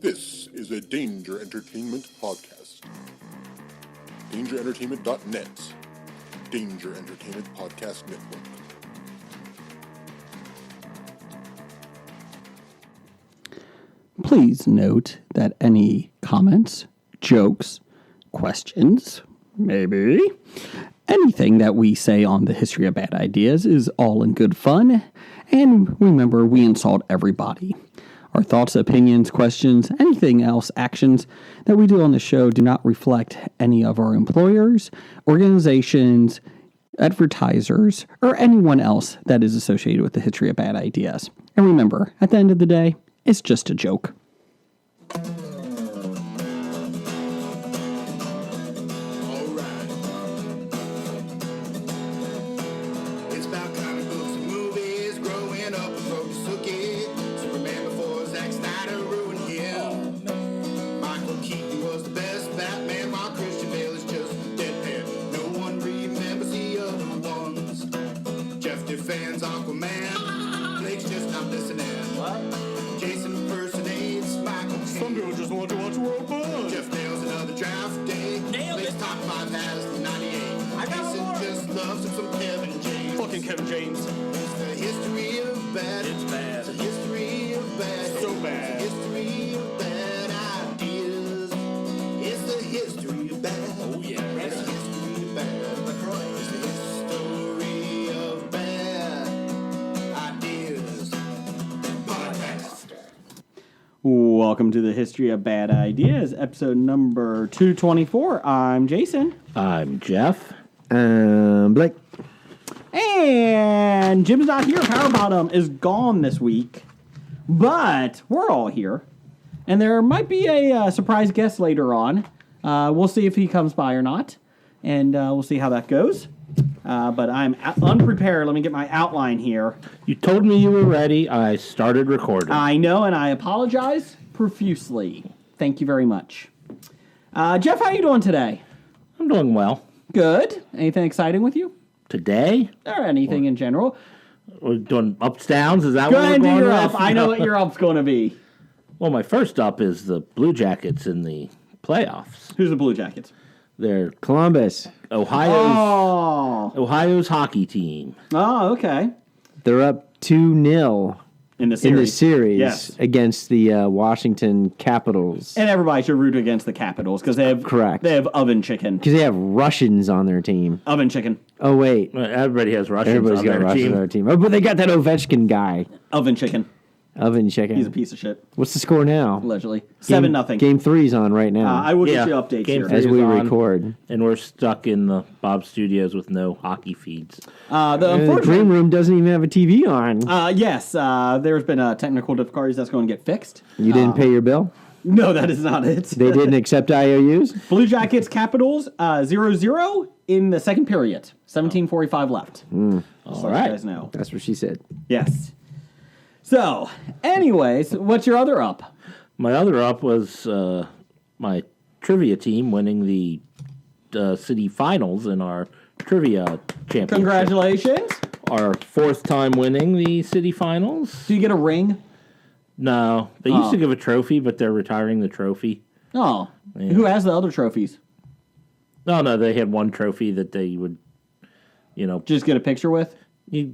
This is a Danger Entertainment podcast. DangerEntertainment.net. Danger Entertainment Podcast Network. Please note that any comments, jokes, questions, maybe, anything that we say on the History of Bad Ideas is all in good fun. And remember, we insult everybody. Our thoughts, opinions, questions, anything else, actions that we do on the show do not reflect any of our employers, organizations, advertisers, or anyone else that is associated with the History of Bad Ideas. And remember, at the end of the day, it's just a joke. Kevin James. It's the history of bad. It's bad. It's the history of bad. So bad. It's the history of bad ideas. It's the history of bad. Oh yeah. It's the history of bad. It's the history of bad ideas. Podcast. Welcome to the History of Bad Ideas, episode number 224. I'm Jason. I'm Jeff. Blake. And Jim's not here. Power Bottom is gone this week. But we're all here. And there might be a surprise guest later on. We'll see if he comes by or not. And we'll see how that goes. But I'm unprepared. Let me get my outline here. You told me you were ready. I started recording. I know, and I apologize profusely. Thank you very much. Jeff, how are you doing today? I'm doing well. Good. Anything exciting with you? Today? Or anything in general? We're doing ups, downs? Is that Go what ahead we're and do going your with? up. I know what your up's going to be. Well, my first up is the Blue Jackets in the playoffs. Who's the Blue Jackets? They're Columbus. Ohio's hockey team. Oh, okay. They're up 2-0 In the in series. the series Yes. against the Washington Capitals. And everybody should root against the Capitals because they have Correct. They have oven chicken. Because they have Russians on their team. Oven chicken. Oh, wait. Well, everybody has Russians Everybody's on got their Russians team. on their team. Oh, but they got that Ovechkin guy. Oven chicken. Oven chicken. He's a piece of shit. What's the score now? Allegedly. 7-0. Game 3's on right now. I will get Yeah. you updates Game here. three. as is we on. record. And we're stuck in the Bob Studios with no hockey feeds. The The green unfortunate. room doesn't even have a TV on. Yes, there's been technical difficulties that's going to get fixed. You didn't pay your bill? No, that is not it. They didn't accept IOUs? Blue Jackets Capitals 0-0 in the second period. 17:45 left. Just All let right. you guys know. That's what she said. Yes. So, anyways, what's your other up? My other up was my trivia team winning the city finals in our trivia championship. Congratulations. Our fourth time winning the city finals. Do you get a ring? No, they used to give a trophy, but they're retiring the trophy. Oh. Yeah. Who has the other trophies? No, they had one trophy that they would, Just get a picture with? you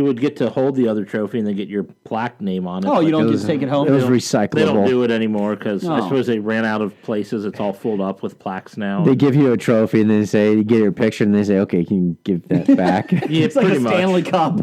would get to hold the other trophy and then get your plaque name on it. Oh, you but don't get to take it home? It was They don't recyclable. do it anymore because I Oh. suppose they ran out of places. It's all filled up with plaques now. They give you a trophy and then say, you get your picture, and they say, okay, can you give that back? Yeah, It's like a pretty much. Stanley Cup.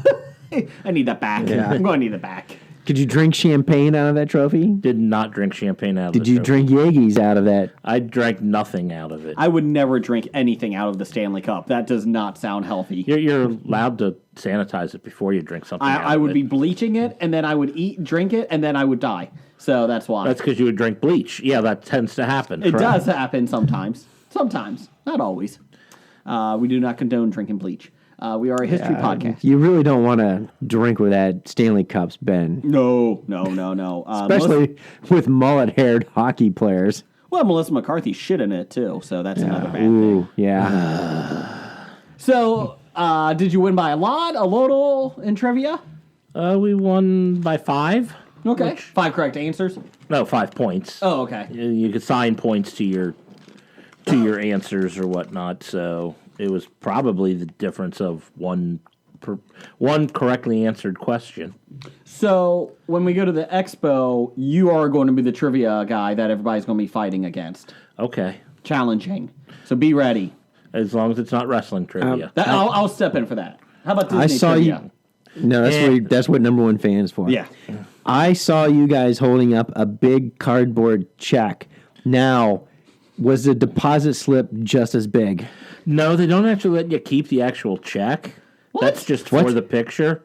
I need that back. Yeah. I'm going to need it back. Could you drink champagne out of that trophy? Did not drink champagne out of Did the you trophy. drink Yeagis out of that? I drank nothing out of it. I would never drink anything out of the Stanley Cup. That does not sound healthy. You're allowed to sanitize it before you drink something out I of would it. be bleaching it, and then I would drink it, and then I would die. So that's why. That's because you would drink bleach. Yeah, that tends to happen. It Correct. does happen sometimes. Sometimes. Not always. We do not condone drinking bleach. We are a history podcast. You really don't want to drink with that Stanley Cups, Ben. No. Especially with mullet-haired hockey players. Melissa McCarthy shit in it, too. So that's another bad Ooh, thing. yeah. So, did you win by a lot, a little in trivia? We won by 5. Okay. 5 correct answers. No, 5 points. Oh, okay. You could assign points to your answers or whatnot. So it was probably the difference of one correctly answered question. So when we go to the expo, you are going to be the trivia guy that everybody's going to be fighting against. Okay, Challenging. So be ready. as long as it's not wrestling trivia. I'll step in for that. How about Disney I saw trivia? you. No, that's what number one fan is for. Yeah. I saw you guys holding up a big cardboard check. Now, was the deposit slip just as big? No, they don't actually let you keep the actual check. What? That's just for the picture.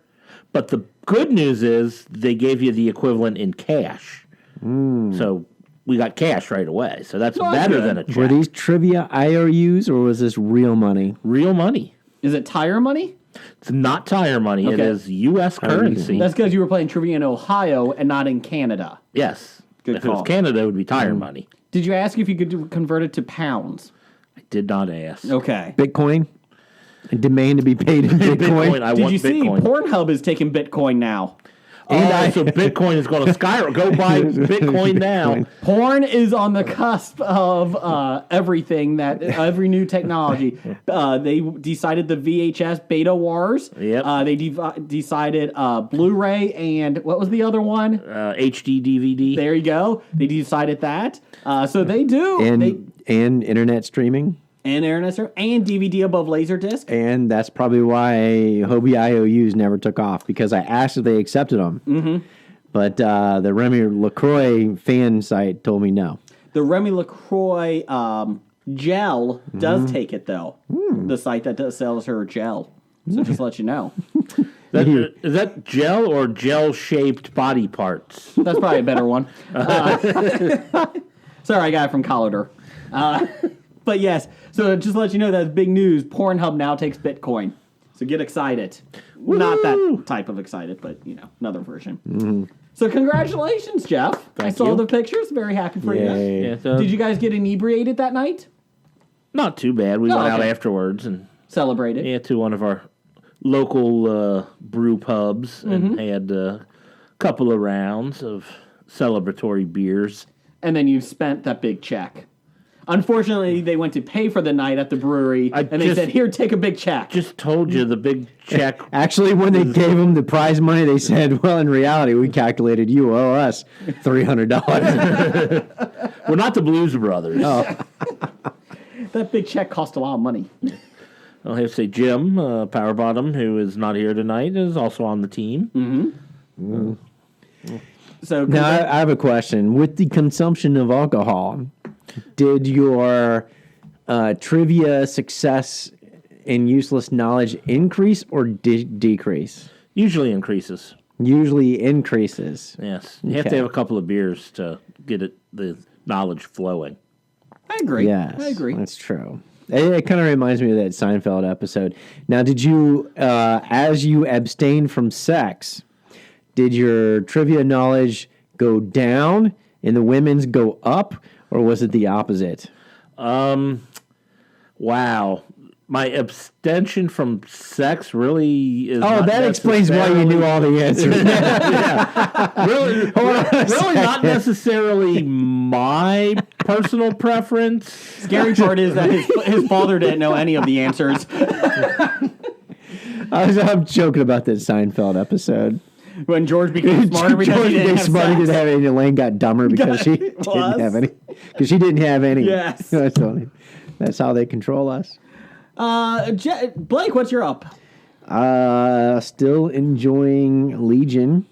But the good news is they gave you the equivalent in cash. So we got cash right away. So that's better than a check. Were these trivia IOUs or was this real money? Real money. Is it tire money? It's not tire money. It Okay. is U.S. currency. That's because you were playing trivia in Ohio and not in Canada. Yes. Good if it was call. Canada, it would be tire money. Did you ask if you could convert it to pounds? I did not ask. Okay. Bitcoin? A demand to be paid in Bitcoin? I Did want you see Bitcoin. Pornhub is taking Bitcoin now? So Bitcoin is going to skyrocket. Go buy Bitcoin now. Porn is on the cusp of everything every new technology. They decided the VHS beta wars. Yep. They decided Blu-ray and what was the other one? HD DVD. There you go. They decided that. So they do. And internet streaming? And internet and DVD above Laserdisc. And that's probably why Hobie IOUs never took off, because I asked if they accepted them. Mm-hmm. But the Remy LaCroix fan site told me no. The Remy LaCroix gel does take it, though. The site that sells her gel. So just to let you know. Is that gel or gel-shaped body parts? That's probably a better one. Sorry, I got it from Collidor. But yes, so just to let you know, that's big news. Pornhub now takes Bitcoin. So get excited. Not that type of excited, but, another version. So congratulations, Jeff. I saw you. the pictures. Very happy for you. Yeah, so Did you guys get inebriated that night? not too bad. We went out okay. afterwards and Celebrated. to one of our local brew pubs and had a couple of rounds of celebratory beers. And then you spent that big check. Unfortunately, they went to pay for the night at the brewery, and they said, here, take a big check. Just told you the big check. Actually, when they gave them the prize money, they said, well, in reality, we calculated you owe us $300. We're not the Blues Brothers. That big check cost a lot of money. I'll have to say Jim Power Bottom, who is not here tonight, is also on the team. So Now, I have a question. With the consumption of alcohol, did your trivia success and useless knowledge increase or decrease? Usually increases. Usually increases. Yes. You have to Okay. have a couple of beers to get the knowledge flowing. I agree. Yes, I agree. that's true. It kind of reminds me of that Seinfeld episode. Now, did you, as you abstained from sex, did your trivia knowledge go down and the women's go up, or was it the opposite? Wow. My abstention from sex really is. Oh, not that explains why you knew all the answers. really, really not necessarily my personal preference. Scary part is that his father didn't know any of the answers. I'm joking about that Seinfeld episode. When George became smarter because George he didn't became have smarter, sex. didn't have any. Elaine got dumber because she was. didn't have any. Because she didn't have any. Yes. That's funny. That's how they control us. Blake, what's your up? Still enjoying Legion,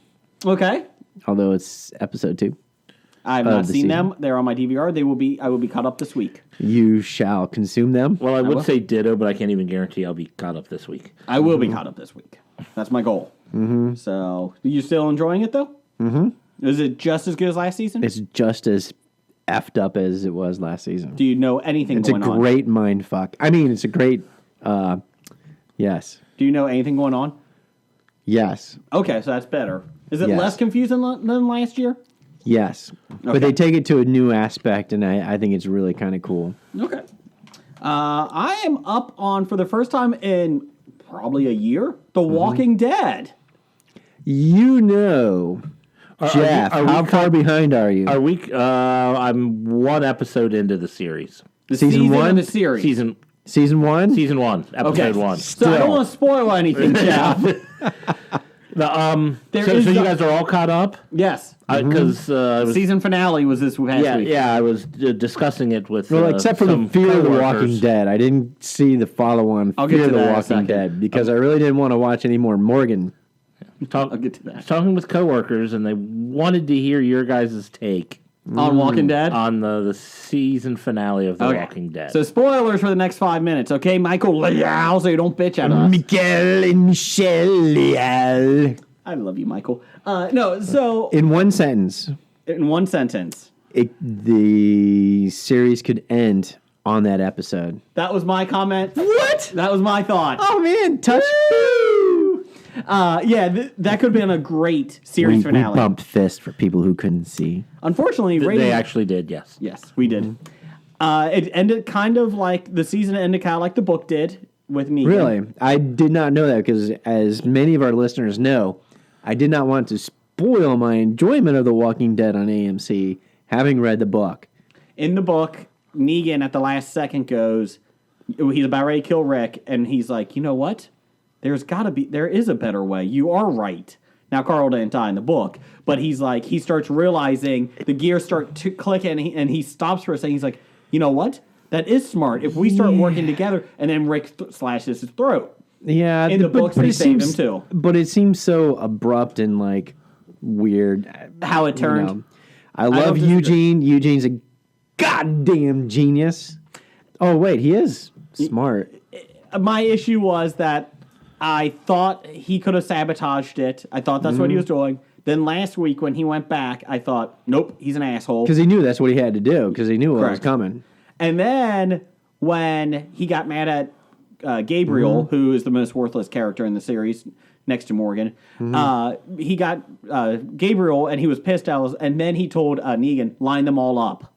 Okay. although it's episode 2. I have not the seen season. them. They're on my DVR. I will be caught up this week. You shall consume them. Well, I will. would say ditto, but I can't even guarantee I'll be caught up this week. I will be caught up this week. That's my goal. Mm-hmm. So, you still enjoying it though? Mm-hmm. Is it just as good as last season? It's just as effed up as it was last season. Do you know anything It's a going on? great mind fuck. I mean, it's a great. Yes. Do you know anything going on? Yes. Okay, so that's better. Is it Yes. less confusing than last year? Yes. But they take it to a new aspect, and I think it's really kind of cool. Okay. I am up on, for the first time in probably a year, The Walking Dead. You know Jeff, how far behind are you? Are we? I'm one episode into the series. The Season one? of the series. Season Season 1? episode 1. So I don't want to spoil anything, Jeff. So is you the- guys are all caught up? Yes. Because Season finale was this past week. I was discussing it with Well, except for the some Fear of the coworkers. Walking Dead. I didn't see the follow-on I'll get Fear to of the that in a Walking second. Dead because I really didn't want to watch any more Morgan. I'll get to that. Talking with coworkers, and they wanted to hear your guys' take On Walking Dead? on the season finale of The Okay. Walking Dead. So spoilers for the next 5 minutes, okay, Michael Leal, so you don't bitch at us. Miguel and Michelle Leal. I love you, Michael. No, so In one sentence, in one sentence, the series could end on that episode. that was my comment. What? That was my thought. Oh, man. Touch. That could have been a great series We finale. bumped fist for people who couldn't see. Unfortunately, they rating, actually did, yes. yes, we did. It ended kind of like the season ended kind of like the book did with Negan. Really? I did not know that because, as many of our listeners know, I did not want to spoil my enjoyment of The Walking Dead on AMC, having read the book. In the book, Negan at the last second goes, he's about ready to kill Rick, and he's like, you know what? There is a better way. You are right. Now, Carl didn't die in the book, but he's like, he starts realizing the gears start to click, and he stops for a second. He's like, you know what? That is smart. If we start working together, and then Rick slashes his throat. Yeah, In the books, they saved him too. But it seems so abrupt and like weird. How it turned. You know. I love disagree. Eugene. Eugene's a goddamn genius. Oh wait, he is smart. My issue was that I thought he could have sabotaged it. I thought that's what he was doing. Then last week when he went back, I thought, nope, he's an asshole. Because he knew that's what he had to do. Because he knew what was Correct. coming. And then when he got mad at Gabriel, who is the most worthless character in the series next to Morgan, he got Gabriel and he was pissed out. And then he told Negan, line them all up.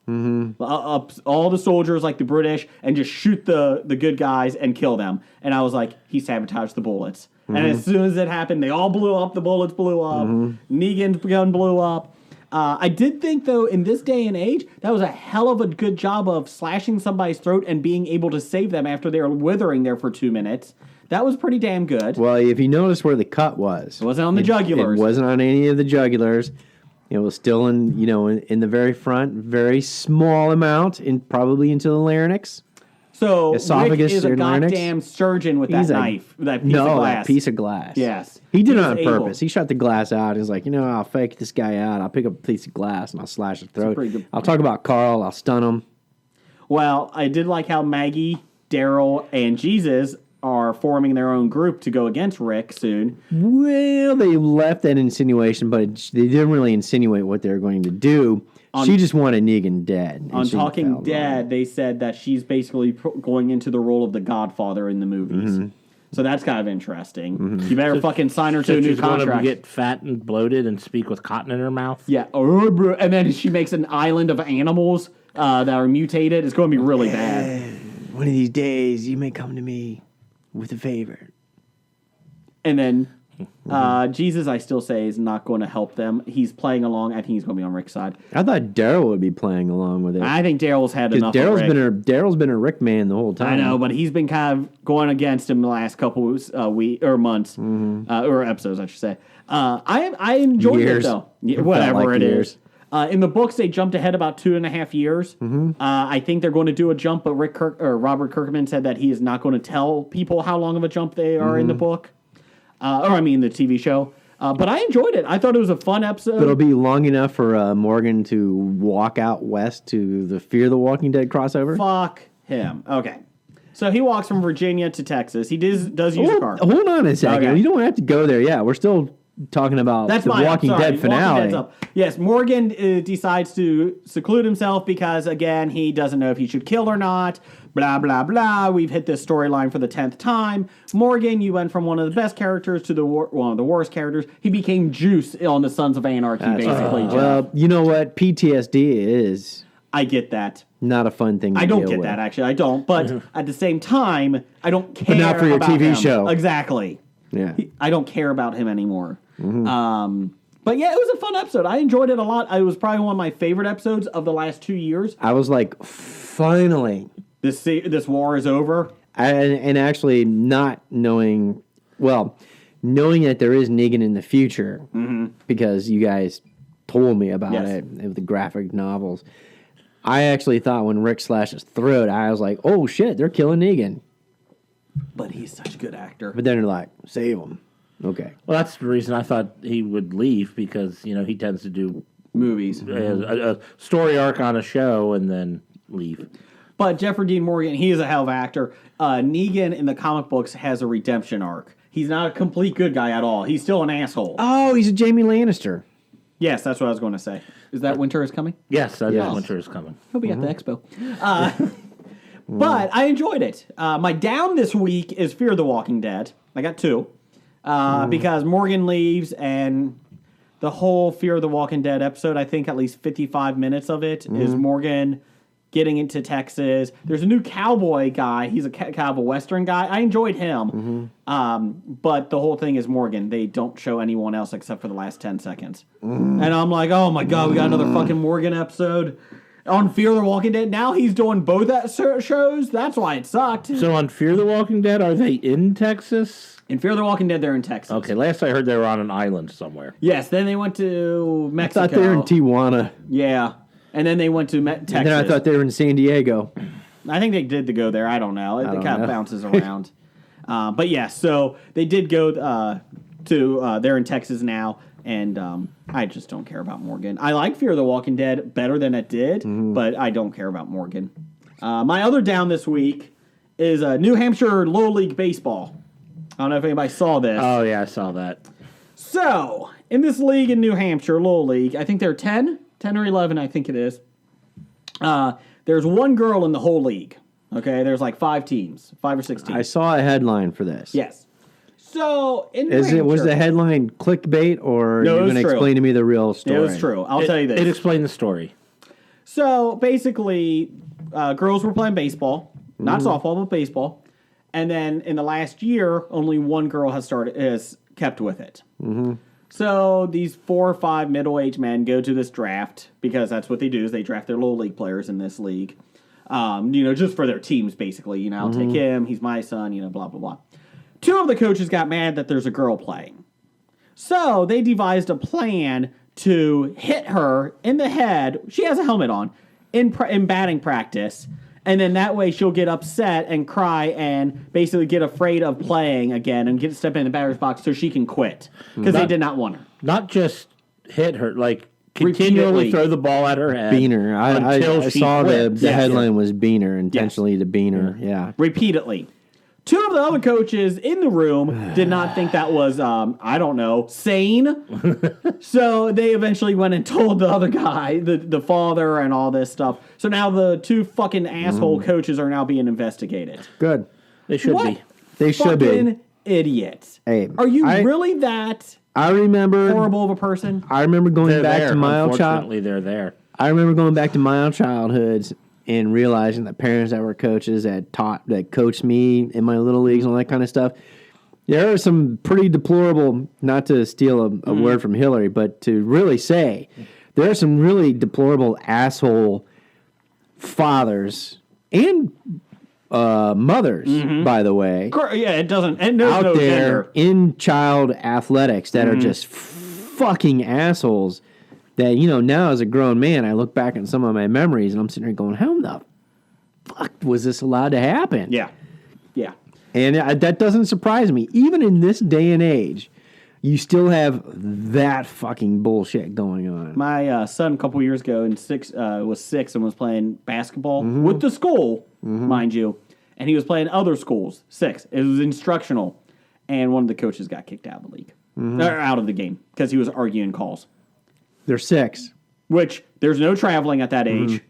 Up all the soldiers like the British and just shoot the good guys and kill them. And I was like, he sabotaged the bullets. And as soon as it happened, they all blew up. The bullets blew up. Negan's gun blew up. I did think, though, in this day and age, that was a hell of a good job of slashing somebody's throat and being able to save them after they were withering there for 2 minutes. That was pretty damn good. Well, if you notice where the cut was, It wasn't on the jugulars. It wasn't on any of the jugulars. It was still in the very front, very small amount, probably into the larynx. So Esophagus Rick is a or larynx? goddamn surgeon with that He's a- knife, that piece of glass. that piece of glass. Yes. He did it He on was able. purpose. He shot the glass out. He's like, I'll fake this guy out. I'll pick up a piece of glass and I'll slash his throat. pretty good I'll talk about Carl. I'll stun him. Well, I did like how Maggie, Daryl, and Jesus are forming their own group to go against Rick soon. Well, they left that insinuation, but they didn't really insinuate what they were going to do. She just wanted Negan dead. and On she Talking fell Dead, they said that she's basically going into the role of the Godfather in the movies. So that's kind of interesting. You better fucking sign her to So a new she's going to contract. get fat and bloated and speak with cotton in her mouth? Yeah. And then she makes an island of animals that are mutated. It's going to be really bad. One of these days, you may come to me with a favor. And then Jesus, I still say, is not going to help them. He's playing along. I think he's going to be on Rick's side. I thought Daryl would be playing along with it. I think Daryl's had enough Because of Rick. Daryl's been a Rick man the whole time. I know, but he's been kind of going against him the last couple weeks or months or episodes, I should say. I enjoyed Years. it though. It felt Whatever like it years. is. In the books, they jumped ahead about 2.5 years. I think they're going to do a jump, but Robert Kirkman said that he is not going to tell people how long of a jump they are in the book, the TV show. But I enjoyed it. I thought it was a fun episode. It'll be long enough for Morgan to walk out west to the Fear the Walking Dead crossover. Fuck him. Okay. So he walks from Virginia to Texas. He does use a car. Hold on a second. Okay. You don't have to go there. Yeah, we're still talking about That's the fine. Walking I'm sorry. Dead finale. Walking Dead's up. Yes, Morgan decides to seclude himself because, again, he doesn't know if he should kill or not. Blah, blah, blah. We've hit this storyline for the 10th time. Morgan, you went from one of the best characters to one of the worst characters. He became Juice on the Sons of Anarchy, basically. Jeff. Well, you know what? PTSD is I get that. not a fun thing to I don't deal get with. that, actually. I don't. But at the same time, I don't care not for your about TV him. show. Exactly. Yeah. I don't care about him anymore. But yeah, it was a fun episode. I enjoyed it a lot. It was probably one of my favorite episodes of the last 2 years. I was like, finally. This war is over. And actually not knowing, knowing that there is Negan in the future, because you guys told me about it with the graphic novels. I actually thought when Rick slashed his throat, I was like, oh shit, they're killing Negan. But he's such a good actor. But then they're like, save him. Okay. Well, that's the reason I thought he would leave, because, he tends to do Movies. a story arc on a show and then leave. But Jeffrey Dean Morgan, he is a hell of an actor. Negan in the comic books has a redemption arc. He's not a complete good guy at all. He's still an asshole. Oh, he's a Jamie Lannister. Yes, that's what I was going to say. Is that Winter is Coming? Yes, winter is coming. He'll be at the expo. But I enjoyed it. My down this week is Fear the Walking Dead. I got 2. Because Morgan leaves and the whole Fear the Walking Dead episode, I think at least 55 minutes of it is Morgan getting into Texas. There's a new cowboy guy. He's a cowboy western guy. I enjoyed him. But the whole thing is Morgan. They don't show anyone else except for the last 10 seconds. And I'm like, oh my God, we got another fucking Morgan episode on Fear the Walking Dead. Now he's doing both shows. That's why it sucked. So on Fear the Walking Dead, are they in Texas? In Fear the Walking Dead, they're in Texas. Okay, last I heard they were on an island somewhere. Yes, then they went to Mexico. I thought they were in Tijuana. Yeah. And then they went to Texas. And then I thought they were in San Diego. I think they did go there. I don't know. It kind of bounces around. But yeah, so they did go to they're in Texas now, and I just don't care about Morgan. I like Fear the Walking Dead better than it did, but I don't care about Morgan. My other down this week is New Hampshire Low League baseball. I don't know if anybody saw this. Oh, yeah, I saw that. So, in this league in New Hampshire, Low League, I think they're 10 or 11, I think it is. There's one girl in the whole league. Okay, there's like 5 teams, 5 or 6 teams. I saw a headline for this. Yes. So, in New Hampshire, was the headline clickbait, or No, are you going to true. explain to me the real story? It was true. I'll tell you this. It explained the story. So, basically, girls were playing baseball. Not softball, but baseball. And then in the last year, only one girl has kept with it. So these 4 or 5 middle-aged men go to this draft, because that's what they do, is they draft their low league players in this league. Just for their teams, basically. I'll take him, he's my son, blah, blah, blah. 2 of the coaches got mad that there's a girl playing. So they devised a plan to hit her in the head. She has a helmet on in batting practice. And then that way she'll get upset and cry and basically get afraid of playing again and step in the batter's box so she can quit. Because they did not want her. Not just hit her, like continually Repeatedly. throw the ball at her head. Beaner. I she saw quits. the headline was Beaner, intentionally to Beaner. Yeah. Repeatedly. 2 of the other coaches in the room did not think that was, sane. So they eventually went and told the other guy, the father and all this stuff. So now the 2 fucking asshole coaches are now being investigated. Good. They should What? be. They should be. Fucking idiots. Hey, Are you really that I remember horrible of a person? I remember going They're back there. to my old child. Unfortunately, they're there. I remember going back to my own childhoods and realizing that parents that were coaches that coached me in my little leagues and all that kind of stuff. There are some pretty deplorable, not to steal a word from Hillary, but to really say, there are some really deplorable asshole fathers and mothers, by the way, Yeah, it doesn't. And there's out no there gender. in child athletics that are just fucking assholes. That, now as a grown man, I look back on some of my memories and I'm sitting there going, how the fuck was this allowed to happen? Yeah. Yeah. And that doesn't surprise me. Even in this day and age, you still have that fucking bullshit going on. My son a couple years ago was 6 and was playing basketball with the school, mind you. And he was playing other schools, 6. It was instructional. And one of the coaches got kicked out of the league. Or out of the game because he was arguing calls. They're 6. Which, there's no traveling at that age.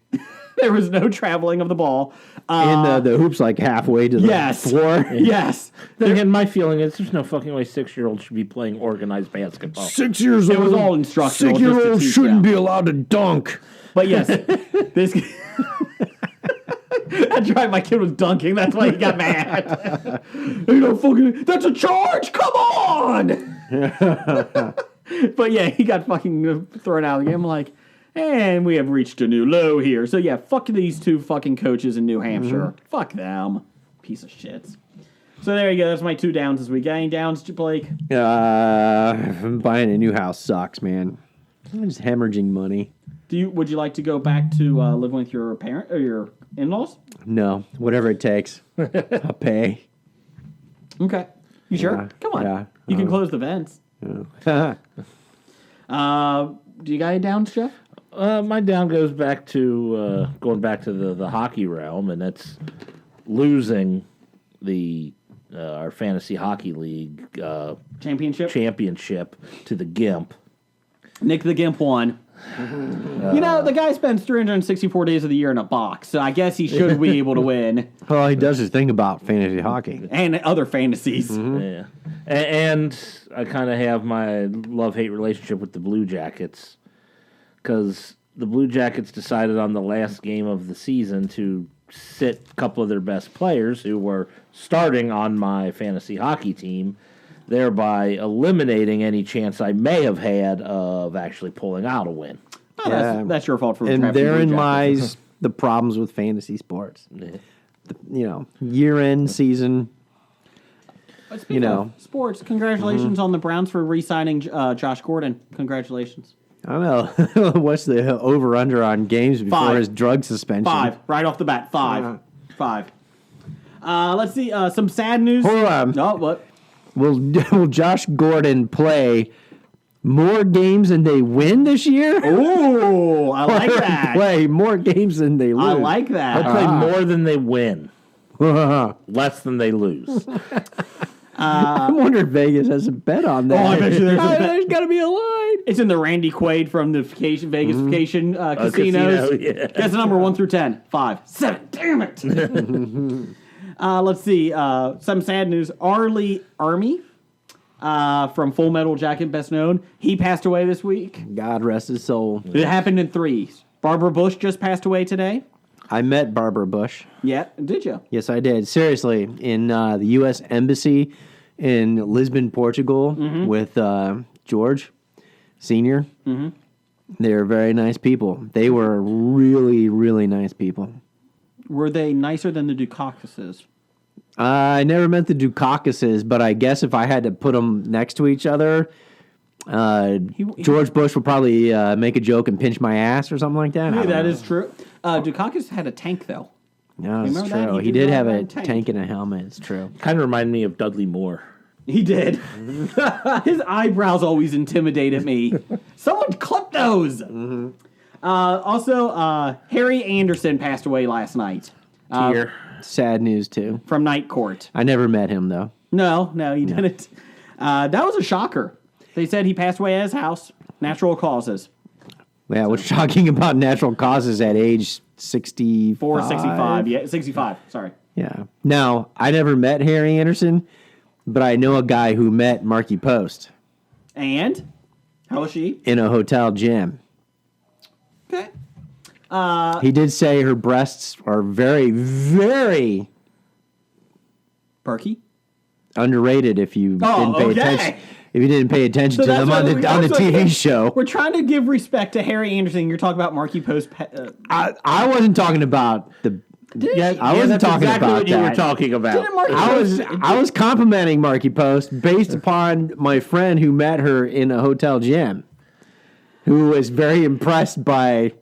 There was no traveling of the ball. And the hoop's like halfway to the floor. Yes. Then again, my feeling is there's no fucking way 6-year-olds should be playing organized basketball. 6 years old. It was all instructional. 6-year-olds just to teach shouldn't them. be allowed to dunk. But yes, this. That's right. My kid was dunking. That's why he got mad. That's a charge. Come on. But yeah, he got fucking thrown out of the game. I'm like, and we have reached a new low here. So yeah, fuck these two fucking coaches in New Hampshire. Fuck them. Piece of shits. So there you go. That's my 2 downs this week. Got any downs, Blake? Buying a new house sucks, man. I'm just hemorrhaging money. Would you like to go back to living with your parent or your in-laws? No, whatever it takes. I'll pay. Okay. You sure? Yeah, Come on. yeah. You can close the vents. Yeah. Do you got any downs, Jeff? My down goes back to going back to the hockey realm, and that's losing the our fantasy hockey league championship to the Gimp. Nick the Gimp won. The guy spends 364 days of the year in a box, so I guess he should be able to win. Well, he does his thing about fantasy hockey. And other fantasies. Yeah, and I kind of have my love-hate relationship with the Blue Jackets because the Blue Jackets decided on the last game of the season to sit a couple of their best players who were starting on my fantasy hockey team, thereby eliminating any chance I may have had of actually pulling out a win. Oh, that's your fault for And drafting therein Blue Jackets. lies the problems with fantasy sports. Year-end season. But speaking of sports, congratulations on the Browns for re-signing Josh Gordon. Congratulations. I don't know. What's the over-under on games before 5. his drug suspension? 5. Right off the bat. 5. 5. Let's see. Some sad news. Hold on. Oh, what? Will Josh Gordon play more games than they win this year? Oh, I like that. Play more games than they lose. I like that. They'll play more than they win, less than they lose. I wonder if Vegas has a bet on that. Oh, I bet you there's a bet. There's got to be a line. It's in the Randy Quaid from the Vegas Vacation casinos. Casino, yeah. Guess the number 1 through 10. 5. 7. Damn it. Let's see. Some sad news. Arlie Army from Full Metal Jacket, best known. He passed away this week. God rest his soul. It happened in 3s. Barbara Bush just passed away today. I met Barbara Bush. Yeah, did you? Yes, I did. Seriously, in the U.S. Embassy in Lisbon, Portugal, with George Sr. They're very nice people. They were really, really nice people. Were they nicer than the Dukakis's? I never met the Dukakis's, but I guess if I had to put them next to each other, George Bush would probably make a joke and pinch my ass or something like that. Yeah, that is true. Dukakis had a tank, though. No, it's Remember that? true. He He did did have ride a a tank. tank and a helmet. It's true. Kind of reminded me of Dudley Moore. He did. His eyebrows always intimidated me. Someone clip those. Also, Harry Anderson passed away last night. Here. Sad news, too. From Night Court. I never met him, though. No, he didn't. That was a shocker. They said he passed away at his house. Natural causes. Yeah, what's shocking about natural causes at age 65? 65. Yeah, 65. Sorry. Yeah. Now, I never met Harry Anderson, but I know a guy who met Marky Post And? How was she? in a hotel gym. Okay. He did say her breasts are very, very Perky? underrated if you didn't pay okay. attention. If you didn't pay attention to that's them why on the TV show. We're trying to give respect to Harry Anderson. You're talking about Marky Post. I wasn't talking about the. I wasn't that's talking exactly about what you that. were talking about. Didn't Marky I Post? was complimenting Marky Post based upon my friend who met her in a hotel gym, who was very impressed by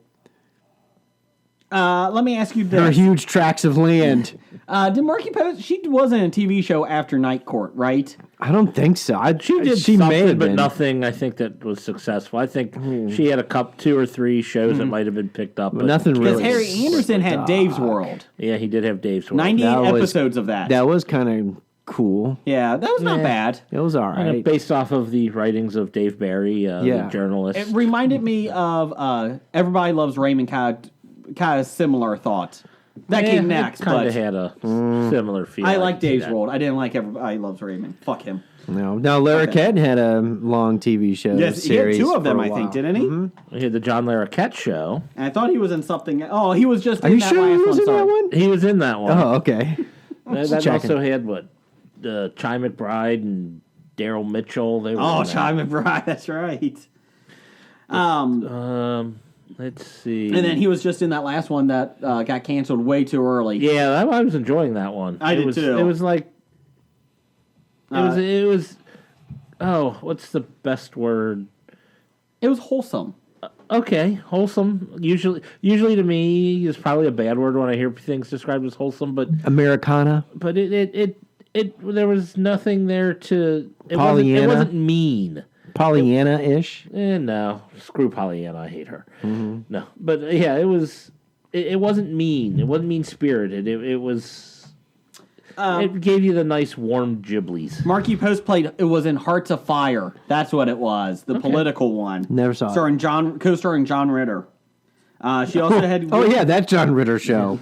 Let me ask you her this. huge tracts of land. Did Marky Post? She wasn't in a TV show after Night Court, right? I don't think so. She did She something, may have but been. nothing. I think that was successful. I think she had a 2 or 3 shows that might have been picked up. But Nothing Because really. Harry Anderson had Dave's World. Yeah, he did have Dave's World. 98 That was- episodes of that. That was kind of cool. Yeah, that was not Yeah. bad. It was all Kind of right. based off of the writings of Dave Barry, the journalist. It reminded me of Everybody Loves Raymond, kind of similar thought. That came next, Kind but of had a similar feel. I like can see Dave's that. World. I didn't like Everybody Loves Raymond. Fuck him. No. Now, Larroquette had a long TV show Yes, he had series 2 of them, for a I think, while. didn't he? He had the John Larroquette show. And I thought he was in something. Oh, he was just Are in you that sure he last was one. in Sorry. that one? He was in that one. Oh, okay. That checking. also had what? Chi McBride and Daryl Mitchell. They were Oh, in that. Chime McBride. That's right. Let's see. And then he was just in that last one that got canceled way too early. Yeah, I was enjoying that one. I did too. It was like it was. Oh, what's the best word? It was wholesome. Okay, wholesome. Usually to me is probably a bad word when I hear things described as wholesome, but Americana. it there was nothing there to. It Pollyanna? wasn't mean. Pollyanna-ish. No, screw Pollyanna. I hate her. No, but yeah, it was. It wasn't mean. It wasn't mean spirited. It was. It gave you the nice warm giblies. Marky Post played. It was in Hearts of Fire. That's what it was. The political one. Never saw it. Co-starring John Ritter. She also had. Oh yeah, that John Ritter show.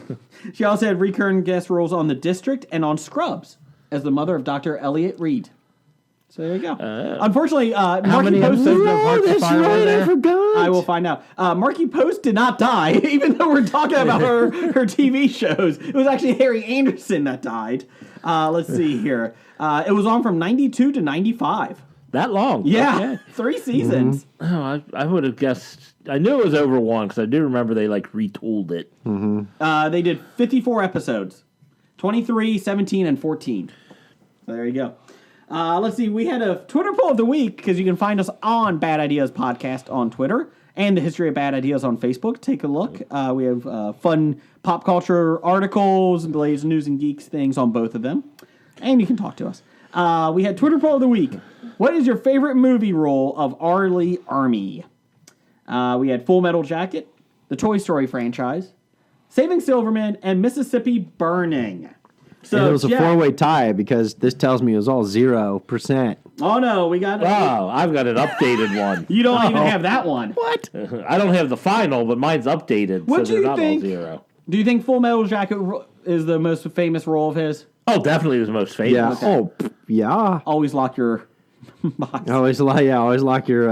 She also had recurring guest roles on The District and on Scrubs as the mother of Dr. Elliot Reed. So there you go. Unfortunately, Marky many Post. episodes of Hearts of Fire were there? I forgot. I will find out. Marky Post did not die, even though we're talking about her TV shows. It was actually Harry Anderson that died. Let's see here. It was on from 92 to 95. That long? Yeah, Okay. 3 seasons. Oh, I would have guessed. I knew it was over one because I do remember they retooled it. They did 54 episodes. 23, 17, and 14. So there you go. Let's see. We had a Twitter poll of the week because you can find us on Bad Ideas Podcast on Twitter and the History of Bad Ideas on Facebook. Take a look. We have fun pop culture articles and latest news and geeks things on both of them. And you can talk to us. We had Twitter poll of the week. What is your favorite movie role of R. Lee Ermey? We had Full Metal Jacket, the Toy Story franchise, Saving Silverman, and Mississippi Burning. So And it was a Jeff- 4-way tie because this tells me it was all 0%. Oh no, we got. Oh, I've got an updated one. You don't even have that one. What? I don't have the final, but mine's updated. What so do they're you not think? all zero. Do you think Full Metal Jacket is the most famous role of his? Oh, definitely was most famous. Yeah. Oh, yeah. Always lock your box. Always lock your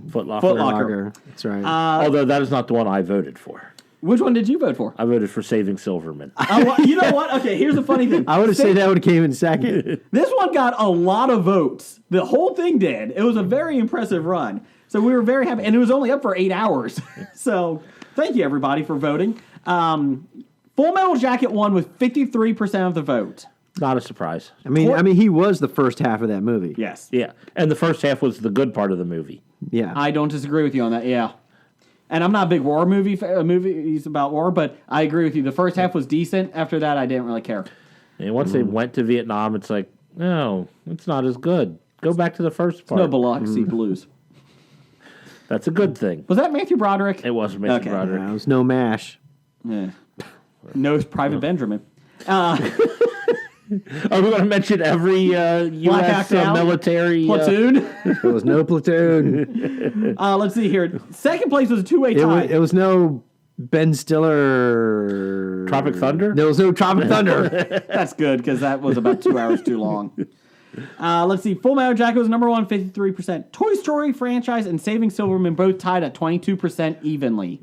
Foot Locker. Foot Locker. locker. That's right. Although that is not the one I voted for. Which one did you vote for? I voted for Saving Silverman. You know what? Okay, here's the funny thing. I would have said that would have came in second. This one got a lot of votes. The whole thing did. It was a very impressive run. So we were very happy. And it was only up for 8 hours. So thank you, everybody, for voting. Full Metal Jacket won with 53% of the vote. Not a surprise. I mean, he was the first half of that movie. Yes. Yeah, and the first half was the good part of the movie. Yeah. I don't disagree with you on that, yeah. And I'm not a big war movies about war, but I agree with you. The first half was decent. After that, I didn't really care. And once they went to Vietnam, it's like, no, it's not as good. Go back to the first part. No Biloxi Blues. That's a good thing. Was that Matthew Broderick? It was Matthew Okay. Broderick. It was no MASH. Yeah. No Private Benjamin. Are we going to mention every U.S. Down? military Platoon. There was no platoon. Let's see here. Second place was a two-way tie. It was no Ben Stiller. Tropic Thunder? There was no Tropic Thunder. That's good because that was about 2 hours too long. Let's see. Full Metal Jacket was number 1, 53%. Toy Story franchise and Saving Silverman both tied at 22% evenly.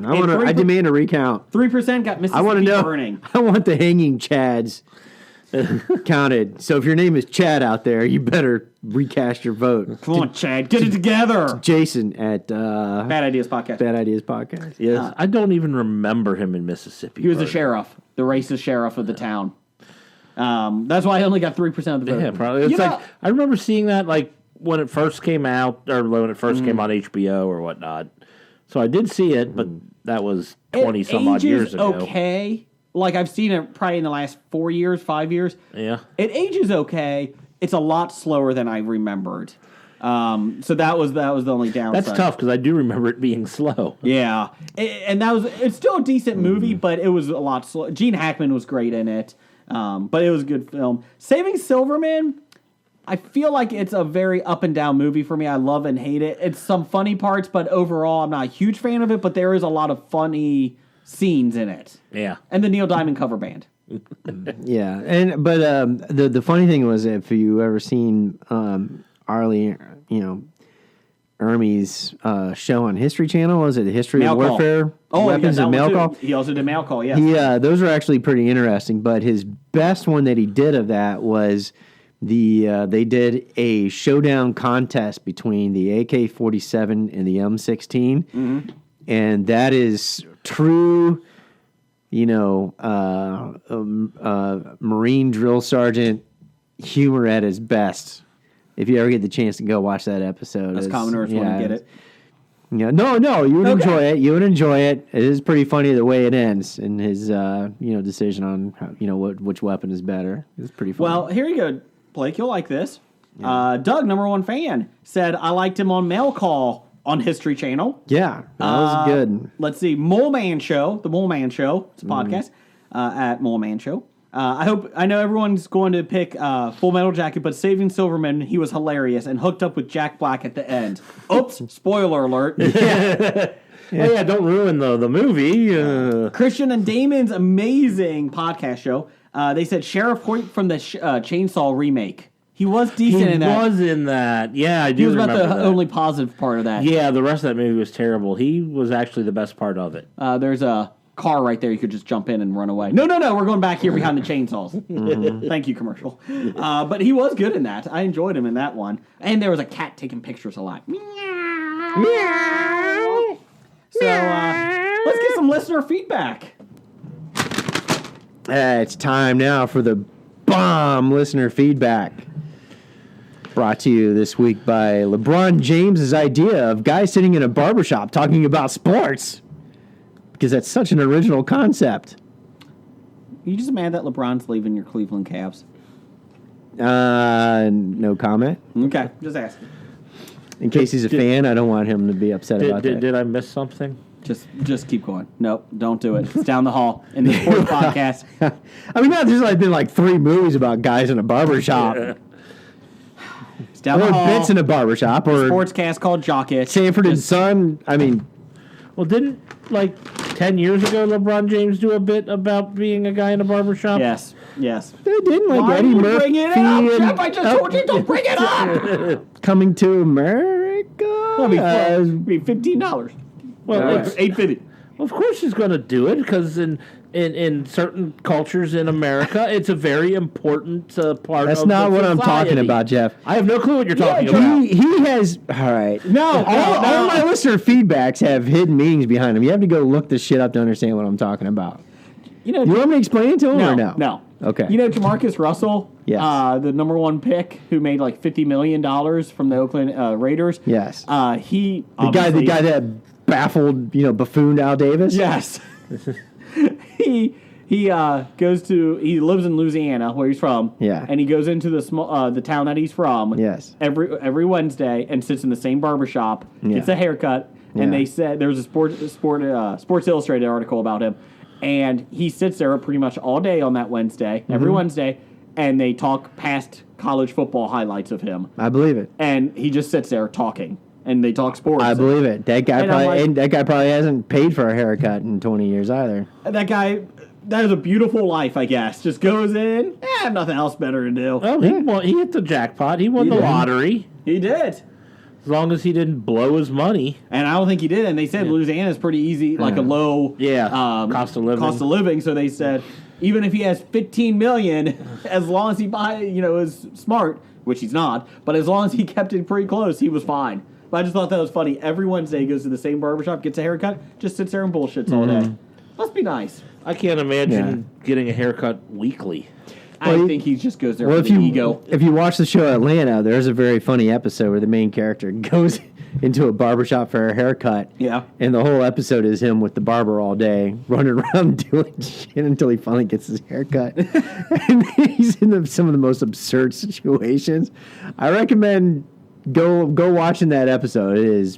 I demand a recount. 3% got Mississippi I want to know. Burning. I want the hanging Chads counted. So if your name is Chad out there, you better recast your vote. Come on, Chad. Get it together. Jason at Bad Ideas Podcast. Bad Ideas Podcast. Yes. I don't even remember him in Mississippi. He was the Burning. sheriff, the racist sheriff of the town. That's why I only got 3% of the vote. Yeah, probably. It's I remember seeing that when it first came out, or when it first came on HBO or whatnot. So I did see it, but that was 20 some odd years ago. Okay. Like I've seen it probably in the last 4 years, 5 years. Yeah. It ages okay. It's a lot slower than I remembered. So that was the only downside. That's tough because I do remember it being slow. Yeah, and it's still a decent movie, but it was a lot slow. Gene Hackman was great in it, but it was a good film. Saving Silverman, I feel like it's a very up and down movie for me. I love and hate it. It's some funny parts, but overall, I'm not a huge fan of it. But there is a lot of funny scenes in it. Yeah. And the Neil Diamond cover band. Yeah, but the funny thing was, if you ever seen Arlie, Ermey's show on History Channel, was it the History Mail of Call. Warfare, Weapons and Mail Call? He also did Mail Call. Yes. Those are actually pretty interesting. But his best one that he did of that was they did a showdown contest between the AK-47 and the M16, and that is true, Marine drill sergeant humor at its best. If you ever get the chance to go watch that episode, That's Commodore's want to get it. Yeah, no, you would enjoy it. You would enjoy it. It is pretty funny the way it ends and his, decision on how, which weapon is better. It's pretty funny. Well, here you go, Blake. You'll like this. Yeah. Doug, #1 fan, said I liked him on Mail Call on History Channel. Yeah, that was good. Let's see, Mole Man Show, the Mole Man Show. It's a podcast at Mole Man Show. I know everyone's going to pick Full Metal Jacket, but Saving Silverman, he was hilarious and hooked up with Jack Black at the end. Oops, spoiler alert. Yeah. Well, yeah, don't ruin the movie. Christian and Damon's amazing podcast show. They said Sheriff Hoyt from the Chainsaw remake. He was decent in that. He was in that. Yeah, I do. He was remember about the only positive part of that. Yeah, the rest of that movie was terrible. He was actually the best part of it. There's a car right there. You could just jump in and run away. No. We're going back here behind the chainsaws. Thank you, commercial. But he was good in that. I enjoyed him in that one. And there was a cat taking pictures a lot. Meow. So let's get some listener feedback. It's time now for the bomb listener feedback. Brought to you this week by LeBron James's idea of guys sitting in a barbershop talking about sports. Because that's such an original concept. You just mad that LeBron's leaving your Cleveland Cavs? No comment. Okay, just asking. In case he's a fan, I don't want him to be upset about that. Did I miss something? Just keep going. Nope, don't do it. It's down the hall in the sports podcast. I mean, there's been like 3 movies about guys in a barbershop. It's down the hall. Bits in a barbershop. Or Sportscast called Jock It. Sanford and Son. I mean... Well, didn't, 10 years ago, LeBron James do a bit about being a guy in a barbershop? Yes. They didn't, Why Eddie you Murphy. bring it up, Jeff? I just told you to bring it up! Coming to America? That'll be $15. Well, it's $8.50. Of course he's going to do it, because in certain cultures in America, it's a very important part That's of not the what I'm talking society. about, Jeff. I have no clue what you're talking about. He has... All right. No. All my listener feedbacks have hidden meanings behind them. You have to go look this shit up to understand what I'm talking about. You want me to explain it to him or no? No. Okay. You know Jamarcus Russell? Yes. The #1 pick who made $50 million from the Oakland Raiders? Yes. He... The guy that baffled, buffooned Al Davis? Yes. He lives in Louisiana where he's from. Yeah. And he goes into the town that he's from. Yes. Every Wednesday and sits in the same barbershop, gets a haircut, and they said there was a Sports Illustrated article about him, and he sits there pretty much all day on that Wednesday, every Wednesday, and they talk past college football highlights of him. I believe it. And he just sits there talking. And they talk sports. I believe it. That guy probably hasn't paid for a haircut in 20 years either. That guy, that is a beautiful life, I guess. Just goes in, I have nothing else better to do. Oh, he hit the jackpot. He won the lottery. He did. As long as he didn't blow his money. And I don't think he did. And they said Louisiana is pretty easy, a low cost of living. So they said even if he has $15 million, as long as he is smart, which he's not, but as long as he kept it pretty close, he was fine. But I just thought that was funny. Every Wednesday he goes to the same barbershop, gets a haircut, just sits there and bullshits all day. Must be nice. I can't imagine getting a haircut weekly. I think he just goes there for the ego. If you watch the show Atlanta, there's a very funny episode where the main character goes into a barbershop for a haircut. Yeah. And the whole episode is him with the barber all day, running around doing shit until he finally gets his haircut. And he's in some of the most absurd situations. I recommend go watching that episode. It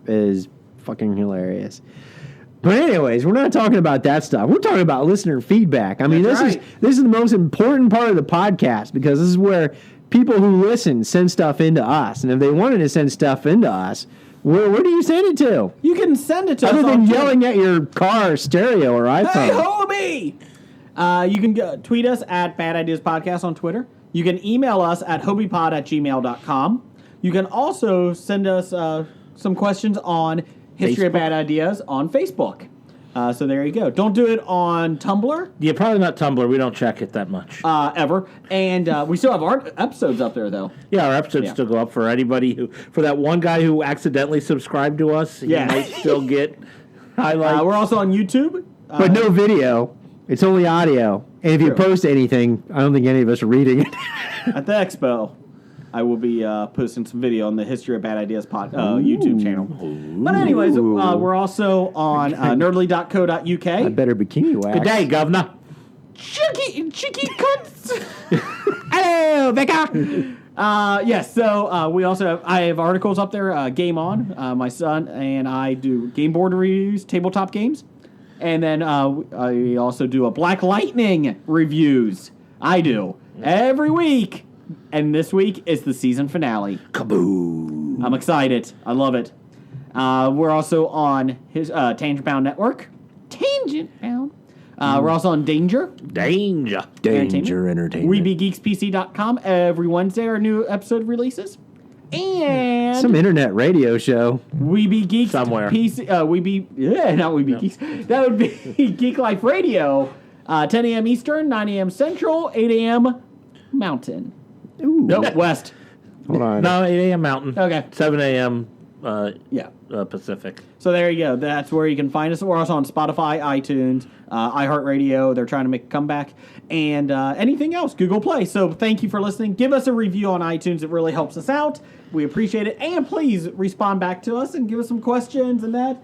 is fucking hilarious. But anyways, we're not talking about that stuff. We're talking about listener feedback. I mean, this is the most important part of the podcast because this is where people who listen send stuff into us. And if they wanted to send stuff into us, where do you send it to? You can send it to us. Other than yelling at your car stereo or iPhone. Hey, homie! You can tweet us at Bad Ideas Podcast on Twitter. You can email us at hobiepod@gmail.com. You can also send us some questions on History of Bad Ideas on Facebook. So there you go. Don't do it on Tumblr Yeah, probably not Tumblr. We don't check it that much. ever. And we still have our episodes up there, though. Yeah, our episodes still go up for anybody for that one guy who accidentally subscribed to us. He might still get highlights. We're also on YouTube. But no video. It's only audio. And if you post anything, I don't think any of us are reading it. At the expo, I will be posting some video on the History of Bad Ideas YouTube channel. But anyways, we're also on nerdly.co.uk. I better bikini wax. Good day, Governor. Chicky cunts. Hello, Becca. Yes, so we also I have articles up there. Game On, my son and I do game board reviews, tabletop games, and then I also do a Black Lightning reviews. I do every week, and this week is the season finale. Kaboom. I'm excited. I love it. We're also on his Tangent Bound Network. Tangent Bound. We're also on Danger. Danger. Danger Entertainment. WeBeGeeksPC.com. Every Wednesday, our new episode releases. And Some internet radio show. We Geeks Somewhere. PC. Not We Geeks. That would be Geek Life Radio. 10 a.m. Eastern, 9 a.m. Central, 8 a.m. Mountain. Ooh. Nope, West. Hold on. No, 8 a.m. Mountain. Okay. 7 a.m. Yeah. Pacific. So there you go. That's where you can find us. We're also on Spotify, iTunes, iHeartRadio. They're trying to make a comeback. And anything else, Google Play. So thank you for listening. Give us a review on iTunes. It really helps us out. We appreciate it. And please respond back to us and give us some questions and that.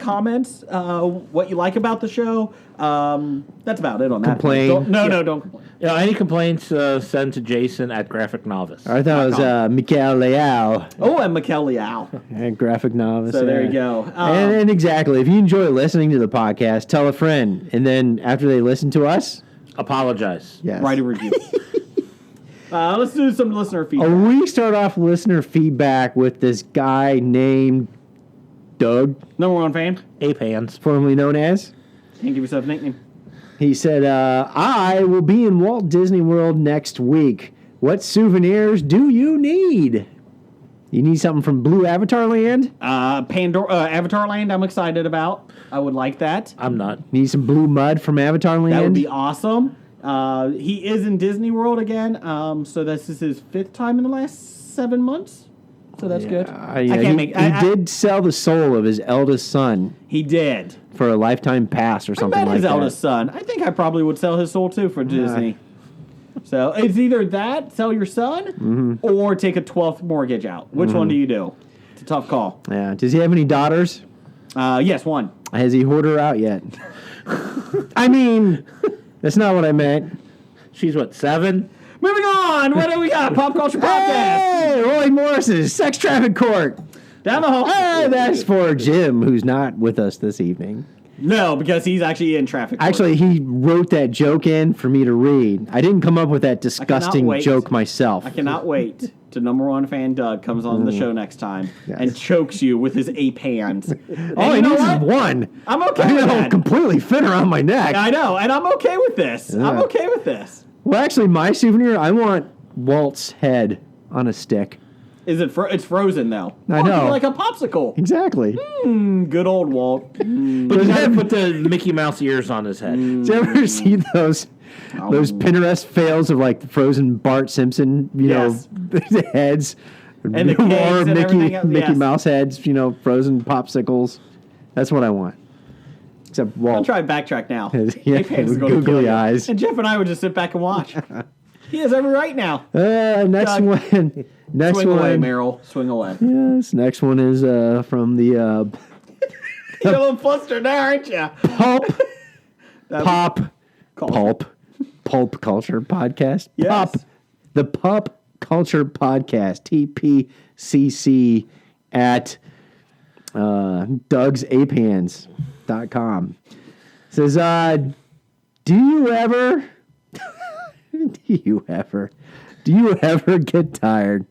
Comments, what you like about the show. That's about it on that. Complain. Don't complain. Any complaints, send to Jason at Graphic Novice. I thought it was Mikael Leal Oh, and Mikel Liao. at Graphic Novice. So there you go. And exactly, if you enjoy listening to the podcast, tell a friend. And then after they listen to us, Apologize. yes. Write a review. Let's do some listener feedback. We start off listener feedback with this guy named Doug, Number one fan. Ape hands. formerly known as. Can't give yourself a nickname. He said, I will be in Walt Disney World next week. What souvenirs do you need? You need something from Blue Avatar Land? Avatar Land, I'm excited about. I would like that. I'm not. You need some blue mud from Avatar Land? That would be awesome. He is in Disney World again, so this is his 5th time in the last 7 months. So that's good. He did sell the soul of his eldest son He did. for a lifetime pass or something I met like his that. eldest son. I think I probably would sell his soul too for Disney. So it's either that, sell your son, or take a 12th mortgage out. Which one do you do? It's a tough call. Yeah. Does he have any daughters? Yes, one. Has he hoarded her out yet? I mean, that's not what I meant. She's what, 7? Moving on. What do we got? Pop Culture Podcast. Hey, Roy Morris's Sex Traffic Court. Down the hall. Hey, that's for Jim, who's not with us this evening. No, because he's actually in traffic. court. Actually, he wrote that joke in for me to read. I didn't come up with that disgusting wait. joke myself. I cannot wait till number one fan Doug comes on the show next time and chokes you with his ape hands. All he you know needs is what? one. I'm okay I with don't that. completely fit around my neck. I know, and I'm okay with this. I'm Yeah. okay with this. Well, actually, my souvenir, I want Walt's head on a stick. Is it? It's frozen though. I Oh, know. like a popsicle. Exactly. Good old Walt. But you gotta put the Mickey Mouse ears on his head. Did you ever see those Pinterest fails of like the frozen Bart Simpson, Yes. heads, And the cakes and everything else, Mickey yes. Mouse heads, frozen popsicles. That's what I want. Except I'll Walt. try to backtrack now. Yeah, Ape hands is with gonna kill googly you. eyes. And Jeff and I would just sit back and watch. He has every right now. Next Doug. one. Next Swing one. away, Meryl. Swing away. Yes, next one is from the You're a little flustered now, aren't you? Pulp Culture Podcast. Yes. The Pop Culture Podcast. TPCC at Doug'sApehands.com. Says, do you ever get tired?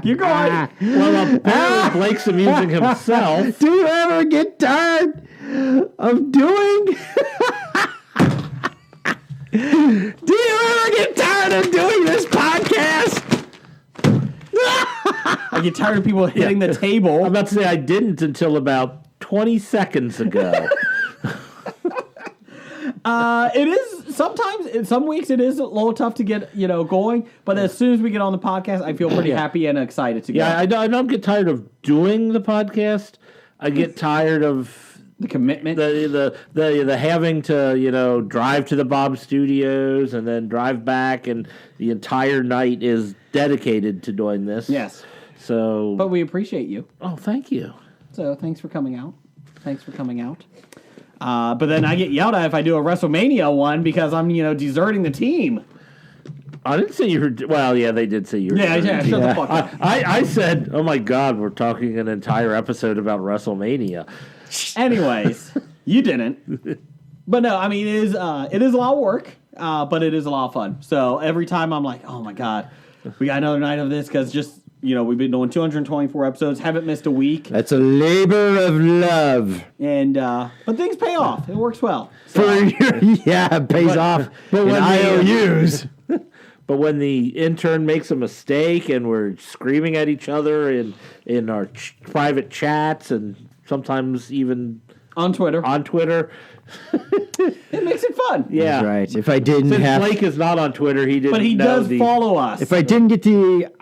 Keep going. Well, apparently Blake's amusing himself. Do you ever get tired of doing? Do you ever get tired of doing this podcast? I get tired of people hitting the table. I'm about to say I didn't until about 20 seconds ago. It is sometimes, in some weeks, it is a little tough to get going. But as soon as we get on the podcast, I feel pretty happy and excited to go. Yeah, I don't get tired of doing the podcast. I get tired of the commitment, the having to drive to the Bob Studios and then drive back, and the entire night is dedicated to doing this. Yes. So, but we appreciate you. Oh, thank you. So thanks for coming out. But then I get yelled at if I do a WrestleMania one because I'm, deserting the team. I didn't say you were. Well, yeah, they did say you were. Yeah, shut the fuck up. I said, oh my God, we're talking an entire episode about WrestleMania. Anyways, you didn't. But no, I mean, it is a lot of work, but it is a lot of fun. So every time I'm like, oh my God, we got another night of this because just, we've been doing 224 episodes, haven't missed a week. That's a labor of love. And, but things pay off. It works well. So, it pays off but in when IOUs. But when the intern makes a mistake and we're screaming at each other in our private chats and sometimes even on Twitter, it makes it fun. That's Yeah, right. If I didn't Since Blake is not on Twitter, he didn't. But he does follow us. If I didn't get the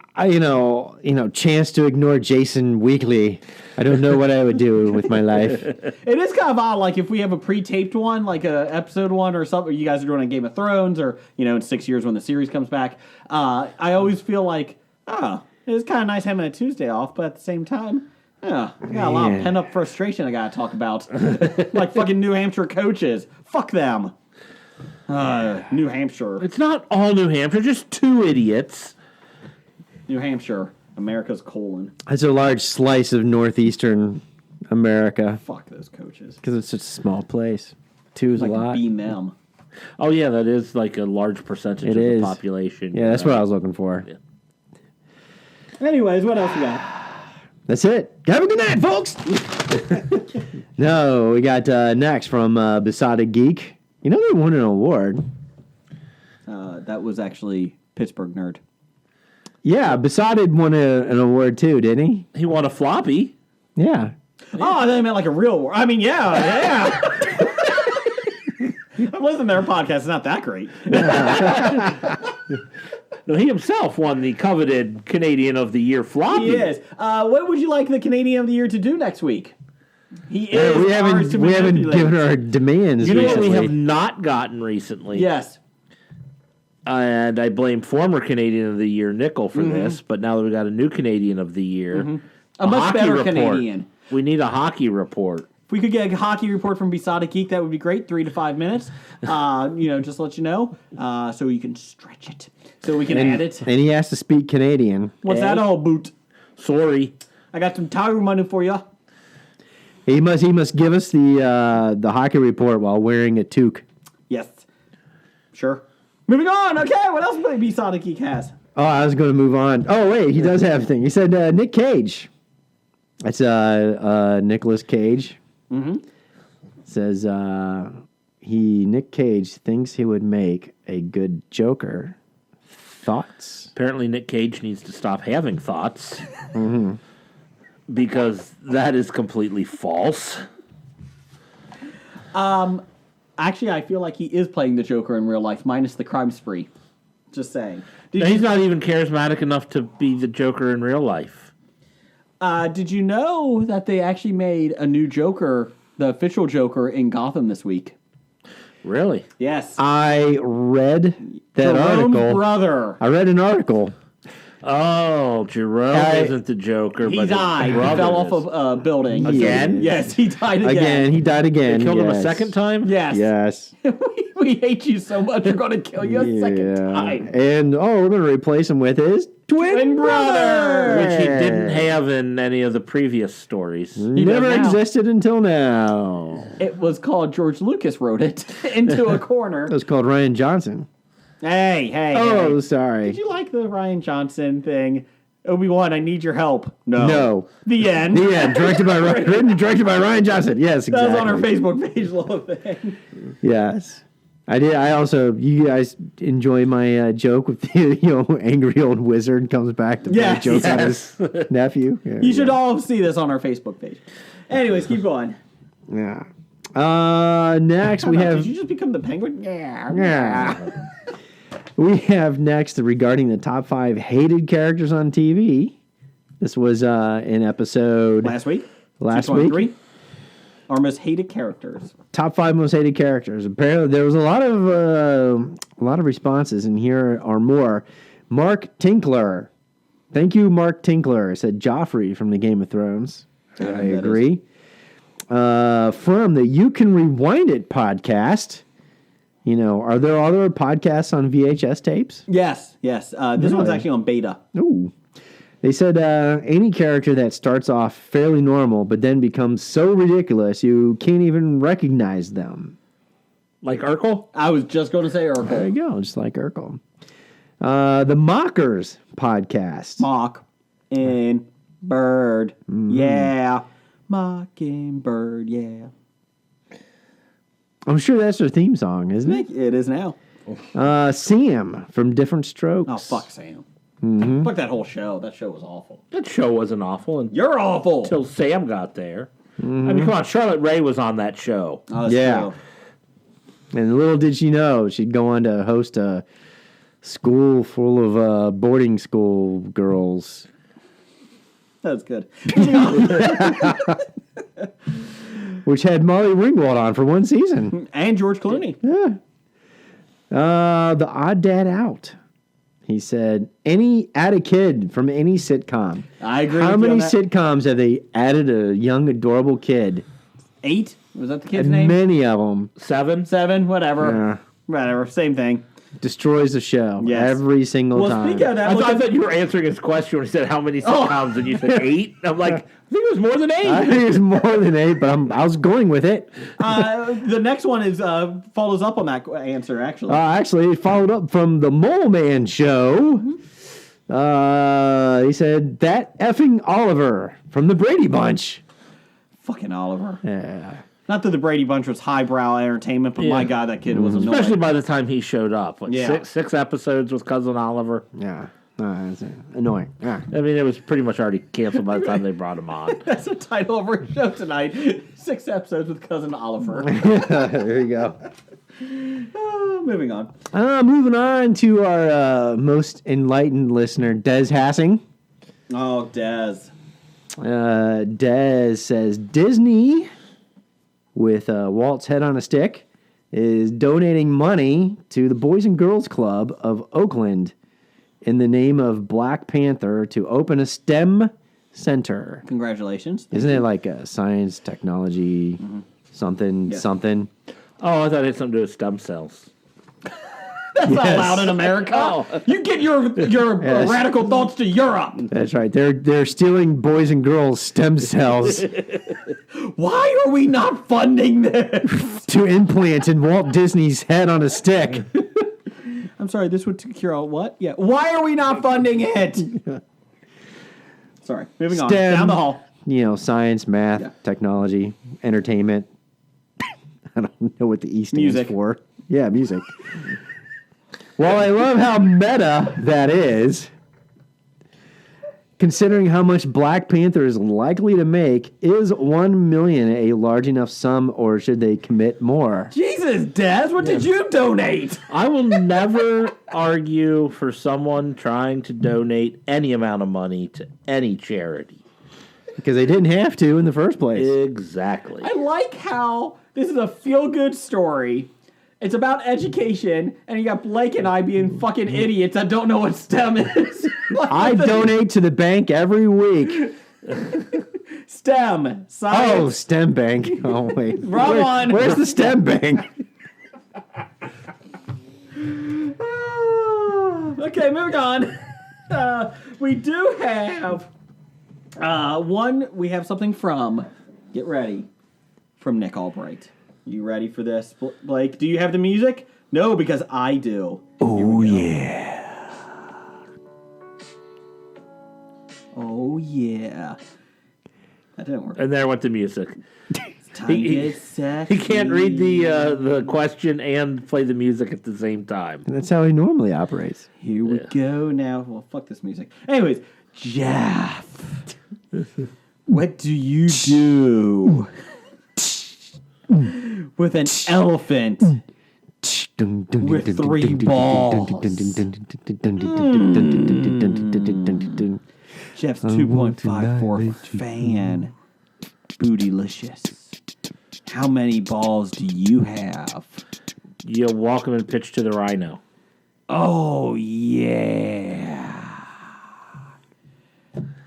chance to ignore Jason weekly, I don't know what I would do with my life. It is kind of odd, like if we have a pre-taped one, like a episode one or something, you guys are doing a Game of Thrones, or in 6 years when the series comes back. I always feel like, it's kind of nice having a Tuesday off, but at the same time, I got a lot of pent-up frustration I got to talk about. Like fucking New Hampshire coaches. Fuck them. New Hampshire. It's not all New Hampshire, just two idiots. New Hampshire, America's colon. That's a large slice of northeastern America. Fuck those coaches. Because it's such a small place. Two is like a lot. Beam them. Oh yeah, that is like a large percentage of the population. Yeah, that's what I was looking for. Yeah. Anyways, what else we got? That's it. Have a good night, folks. No, we got next from Besotted Geek. They won an award. That was actually Pittsburgh Nerd. Yeah, Besotted won an award too, didn't he? He won a floppy. Yeah. Oh, I thought you meant like a real award. I mean, yeah. I'm listening to their podcast. It's not that great. No, he himself won the coveted Canadian of the Year floppy. He is. What would you like the Canadian of the Year to do next week? He is. We haven't given our demands. You know recently. what we have not gotten recently? Yes. And I blame former Canadian of the Year Nickel for this, but now that we got a new Canadian of the Year, a much hockey better report. Canadian. We need a hockey report. If we could get a hockey report from Besotted Geek, that would be great. 3 to 5 minutes. Just to let you know, so you can stretch it, so we can add it. And he has to speak Canadian. What's that all boot? Sorry, I got some tiger money for you. He must give us the hockey report while wearing a toque. Yes. Sure. Moving on. Okay, what else Besotted Geek has? Oh, I was going to move on. Oh, wait, he does have a thing. He said Nick Cage. That's Nicolas Cage. Mm-hmm. Says Nick Cage thinks he would make a good Joker. Thoughts? apparently Nick Cage needs to stop having thoughts. Because that is completely false. Actually, I feel like he is playing the Joker in real life, minus the crime spree. Just saying. He's not even charismatic enough to be the Joker in real life. Did you know that they actually made a new Joker, the official Joker, in Gotham this week? Really? Yes. I read that Jerome's article. brother. I read an article. Oh, Jerome isn't the Joker, He but died. He fell off of a building. Again? Yes, he died again. He died again. They killed him a yes. second time? Yes. Yes. we hate you so much, we're going to kill you a second time. And, we're going to replace him with his twin brother. Which he didn't have in any of the previous stories. He never does now. existed until now. It was called George Lucas wrote it into a corner. It was called Ryan Johnson. Hey. Oh, sorry. Did you like the Ryan Johnson thing? Obi-Wan, I need your help. No. The end. The end. Written and directed by Ryan Johnson. Yes, exactly. That was on our Facebook page, little thing. Yes. I did. I also, you guys enjoy my joke with the angry old wizard comes back to play jokes on his nephew. Yeah, You should all see this on our Facebook page. Anyways, keep going. Yeah. Next we have. Did you just become the penguin? Yeah. Yeah. We have next regarding the top 5 hated characters on TV. This was in episode Last week. Last week. 2.3. Our most hated characters. Top 5 most hated characters. Apparently, there was a lot of responses, and here are more. Mark Tinkler. Thank you, Mark Tinkler. Said Joffrey from the Game of Thrones. I agree. From the You Can Rewind It podcast. You know, are there other podcasts on VHS tapes? Yes. This one's actually on beta. Ooh. They said any character that starts off fairly normal but then becomes so ridiculous you can't even recognize them. Like Urkel? I was just going to say Urkel. There you go, just like Urkel. The Mockers podcast. Mock and bird. Yeah. Mockingbird, yeah. I'm sure that's their theme song, isn't it? It is now. Sam from Different Strokes. Oh, fuck Sam. Fuck that whole show. That show was awful. That show wasn't awful You're awful. until Sam got there. I mean, come on, Charlotte Rae was on that show. Oh, that's Yeah. true. And little did she know she'd go on to host a school full of boarding school girls. That's good. Which had Molly Ringwald on for one season. And George Clooney. Yeah. The Odd Dad Out. He said, add a kid from any sitcom. I agree How with you many on that. sitcoms have they added a young, adorable kid? 8? Was that the kid's And name? many of them. 7? 7? Whatever. Yeah. Whatever. Same thing. Destroys the show Yes. every single Well, time. speaking of that, I look thought at- that you were answering his question when he said how many sitcoms, and you said 8. I'm like, I think it was more than 8. I think it's more than 8, but I was going with it. the next one is follows up on that answer, actually. Actually, it followed up from the Mole Man show. He said, that effing Oliver from the Brady Bunch. Fucking Oliver. Yeah. Not that the Brady Bunch was highbrow entertainment, but my God, that kid was annoying. Especially by the time he showed up. Like Yeah. six episodes with Cousin Oliver. Yeah. It's annoying. Yeah. I mean, it was pretty much already canceled by the time they brought him on. That's the title of our show tonight. 6 episodes with Cousin Oliver. There you go. Moving on. Moving on to our most enlightened listener, Des Hassing. Oh, Dez. Des says Disney, with Walt's head on a stick, is donating money to the Boys and Girls Club of Oakland in the name of Black Panther to open a STEM center. Congratulations. Isn't it like science, technology, something, something? Oh, I thought it had something to do with stem cells. That's not allowed in America. You get your radical thoughts to Europe. That's right. They're stealing boys and girls' stem cells Why are we not funding this? to implant in Walt Disney's head on a stick. I'm sorry, this would cure all what? Yeah. Why are we not funding it? Sorry. Moving on. STEM. Down the hall. You know, science, math, Yeah. technology, entertainment. I don't know what the E stands Music. for. Yeah, music. Well, I love how meta that is. Considering how much Black Panther is likely to make, is $1 million a large enough sum, or should they commit more? Jesus, Daz, what did you donate? I will never argue for someone trying to donate any amount of money to any charity. Because they didn't have to in the first place. Exactly. I like how this is a feel-good story. It's about education, and you got Blake and I being fucking idiots that don't know what STEM is. I donate to the bank every week. STEM. Oh, Science. STEM bank. Oh, wait. Wrong one. Where's the STEM bank? Okay, moving on. We do have one. We have something from. Get ready. From Nick Albright. You ready for this, Blake? Do you have the music? No, because I do. Oh, yeah. Oh yeah. That didn't work. And there went the music. Time to get sexy. He can't read the question and play the music at the same time. That's how he normally operates. Here we go now. Well, fuck this music. Anyways, Jeff. What do you do with an elephant with 3 balls? Jeff's 2.54 fan. Bootylicious. How many balls do you have? You walk him and pitch to the rhino. Oh, yeah.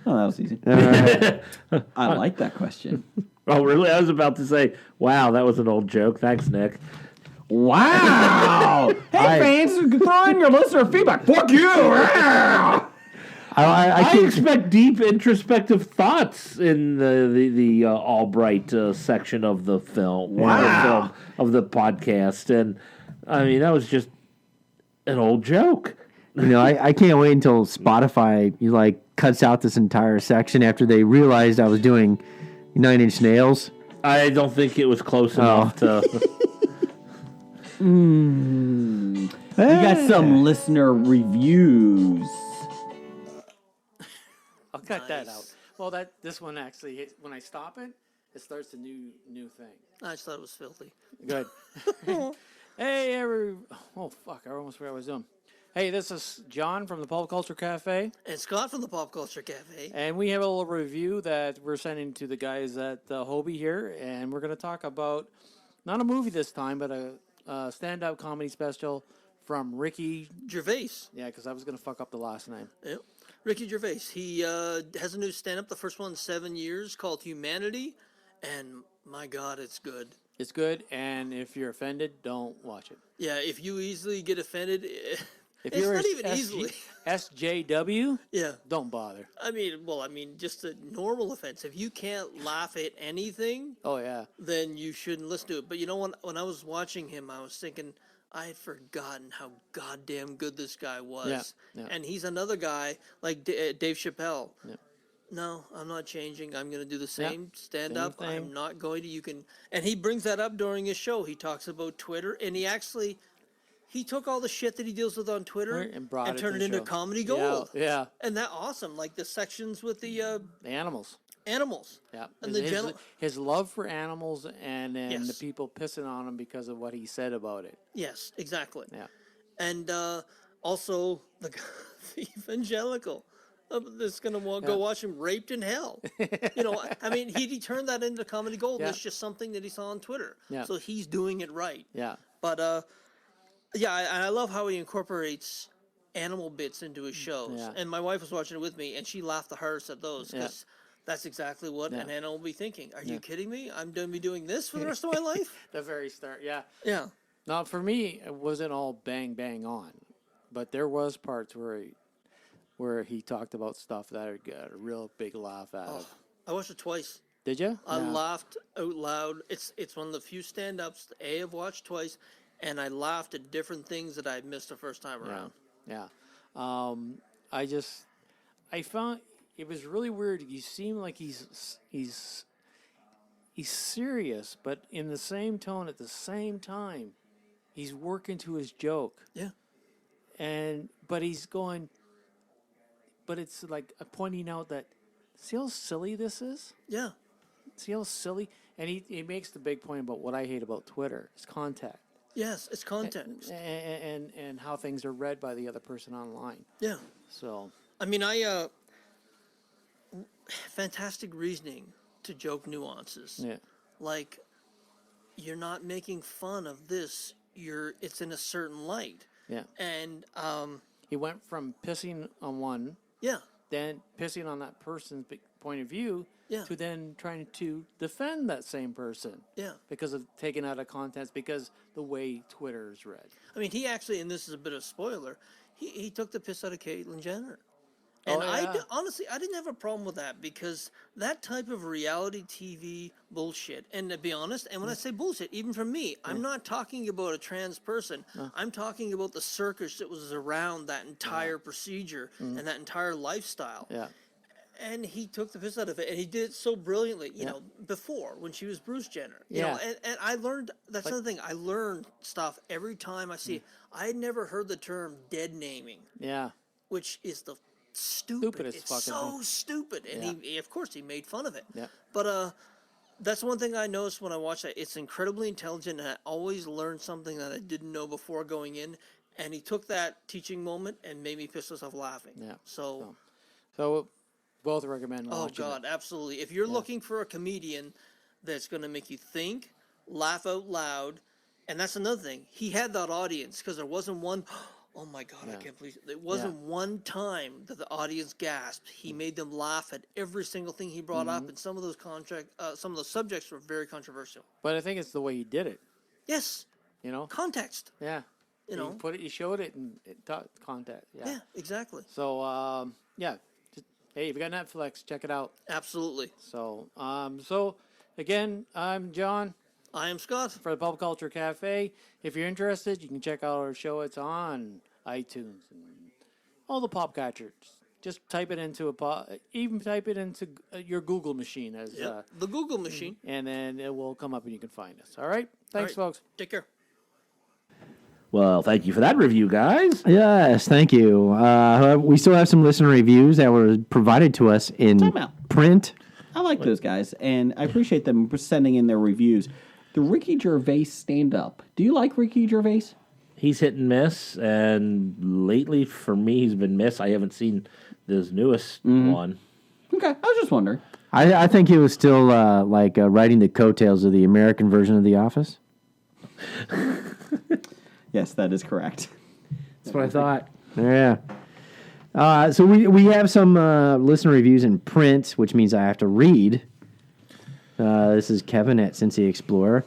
Oh, that was easy. I like that question. Oh, really? I was about to say, wow, that was an old joke. Thanks, Nick. Wow! Hey, fans, throw in your listener feedback. Fuck you! I expect deep introspective thoughts in the Albright section of the film. Wow. Of the podcast. And, I mean, that was just an old joke. You know, I can't wait until Spotify cuts out this entire section after they realized I was doing 9 Inch Nails. I don't think it was close enough to... You got some listener reviews. I'll cut that out. Well, this one actually, when I stop it, it starts a new thing. I just thought it was filthy. Good. Hey, oh fuck! I almost forgot what I was doing. Hey, this is John from the Pop Culture Cafe, And Scott from the Pop Culture Cafe. and we have a little review that we're sending to the guys at Hobie here, and we're going to talk about not a movie this time, but a stand-up comedy special from Ricky. Gervais. Yeah, because I was going to fuck up the last name. Yep. Ricky Gervais. He has a new stand-up, the first one in 7 years, called Humanity. And my God, it's good. It's good, and if you're offended, don't watch it. Yeah, if you easily get offended, If it's you're not even easily. SJW, Yeah. don't bother. I mean, just a normal offense. If you can't laugh at anything, Oh yeah, then you shouldn't listen to it. But you know, when I was watching him, I was thinking, I had forgotten how goddamn good this guy was. Yeah. And he's another guy like Dave Chappelle. Yeah. No, I'm not changing. I'm going to do the same stand up. Same thing. I'm not going to. And he brings that up during his show. He talks about Twitter, and he took all the shit that he deals with on Twitter and brought it turned to it the into show. comedy gold. Yeah. And that awesome. Like the sections with the The animals. animals. Yeah, And his love for animals and the Yes. people pissing on him because of what he said about it. Yes, exactly. Yeah, And also the evangelical that's going to go watch him raped in hell. I mean, he turned that into comedy gold. Yeah. It's just something that he saw on Twitter. Yeah. So he's doing it right. yeah, But I love how he incorporates animal bits into his shows. Yeah. And my wife was watching it with me, and she laughed the hardest at those because that's exactly what an animal will be thinking. Are you kidding me? I'm going to be doing this for the rest of my life? the very start. Yeah. Yeah. Now for me, it wasn't all bang bang on, but there was parts where he talked about stuff that I got a real big laugh out of. I watched it twice. Did you? I laughed out loud. It's one of the few stand-ups I've watched twice, and I laughed at different things that I missed the first time around. Yeah. I found it was really weird. He seemed like he's serious, but in the same tone at the same time, he's working to his joke. Yeah. But he's going, but it's like pointing out that, see how silly this is? Yeah. See how silly? And he makes the big point about what I hate about Twitter is contact. Yes, it's context. And how things are read by the other person online. Yeah. So, I mean, fantastic reasoning to joke nuances. yeah. Like, you're not making fun of this. It's in a certain light. Yeah. And, He went from pissing on one, yeah. then pissing on that person's point of view, Yeah. to then trying to defend that same person. Yeah. Because of taken out of context, because the way Twitter is read. I mean, he actually, and this is a bit of a spoiler, he took the piss out of Caitlyn Jenner. And Oh, yeah. honestly, I didn't have a problem with that because that type of reality TV bullshit, and to be honest, and when I say bullshit, even from me, I'm not talking about a trans person. I'm talking about the circus that was around that entire procedure and that entire lifestyle. Yeah. And he took the piss out of it, and he did it so brilliantly, you know, before, when she was Bruce Jenner. You know, and I learned, that's another thing, I learn stuff every time I see it. I had never heard the term dead naming, Yeah. which is the stupid. Stupidest It's fucking so thing. stupid. And he, of course, he made fun of it. Yeah. But that's one thing I noticed when I watched that. It's incredibly intelligent, and I always learned something that I didn't know before going in. And he took that teaching moment and made me piss myself laughing. Yeah. So both recommend oh watching God, it. absolutely. If you're looking for a comedian that's going to make you think, laugh out loud, and that's another thing. He had that audience because there wasn't one. Oh my God, I can't believe it. There wasn't one time that the audience gasped. He made them laugh at every single thing he brought up, and some of those some of those subjects were very controversial. But I think it's the way he did it. Yes, You know. context. Yeah. You know. You showed it and it taught content. Yeah. Yeah, exactly. So yeah. Hey, if you got Netflix, check it out. Absolutely. So so again, I'm John I am Scott. for the Pop Culture Cafe. If you're interested, you can check out our show. It's on iTunes and all the pop catchers. Just type it into even type it into your Google machine as The Google machine. and then it will come up and you can find us. All right. Thanks, All right. folks. Take care. Well, thank you for that review, guys. Yes, thank you. We still have some listener reviews that were provided to us in Time out. print. I like those guys, and I appreciate them for sending in their reviews. The Ricky Gervais stand-up. Do you like Ricky Gervais? He's hit and miss, and lately for me, he's been miss. I haven't seen this newest one. Okay, I was just wondering. I think he was still riding the coattails of the American version of The Office. Yes, that is correct. That's what I thought. Yeah. So we have some listener reviews in print, which means I have to read. This is Kevin at Cincy Explorer.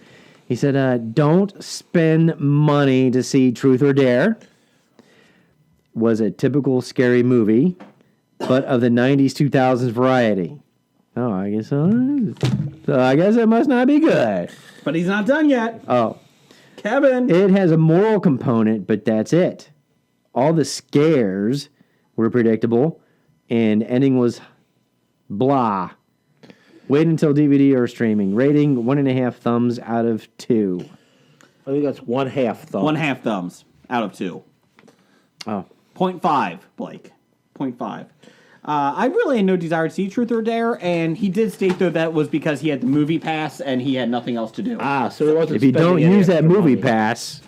He said, don't spend money to see Truth or Dare. Was a typical scary movie, but of the 90s, 2000s variety. Oh, I guess so. So I guess it must not be good. But he's not done yet. Oh. Kevin. It has a moral component, but that's it. All the scares were predictable, and ending was blah. Wait until DVD or streaming. Rating 1.5 thumbs out of 2. I think that's 1/2 thumb. 1/2 thumbs out of 2. Oh. 0.5, Blake. 0.5. I really had no desire to see Truth or Dare, and he did state, though, that was because he had the movie pass and he had nothing else to do. So it wasn't If you don't spending any use that extra movie money. pass,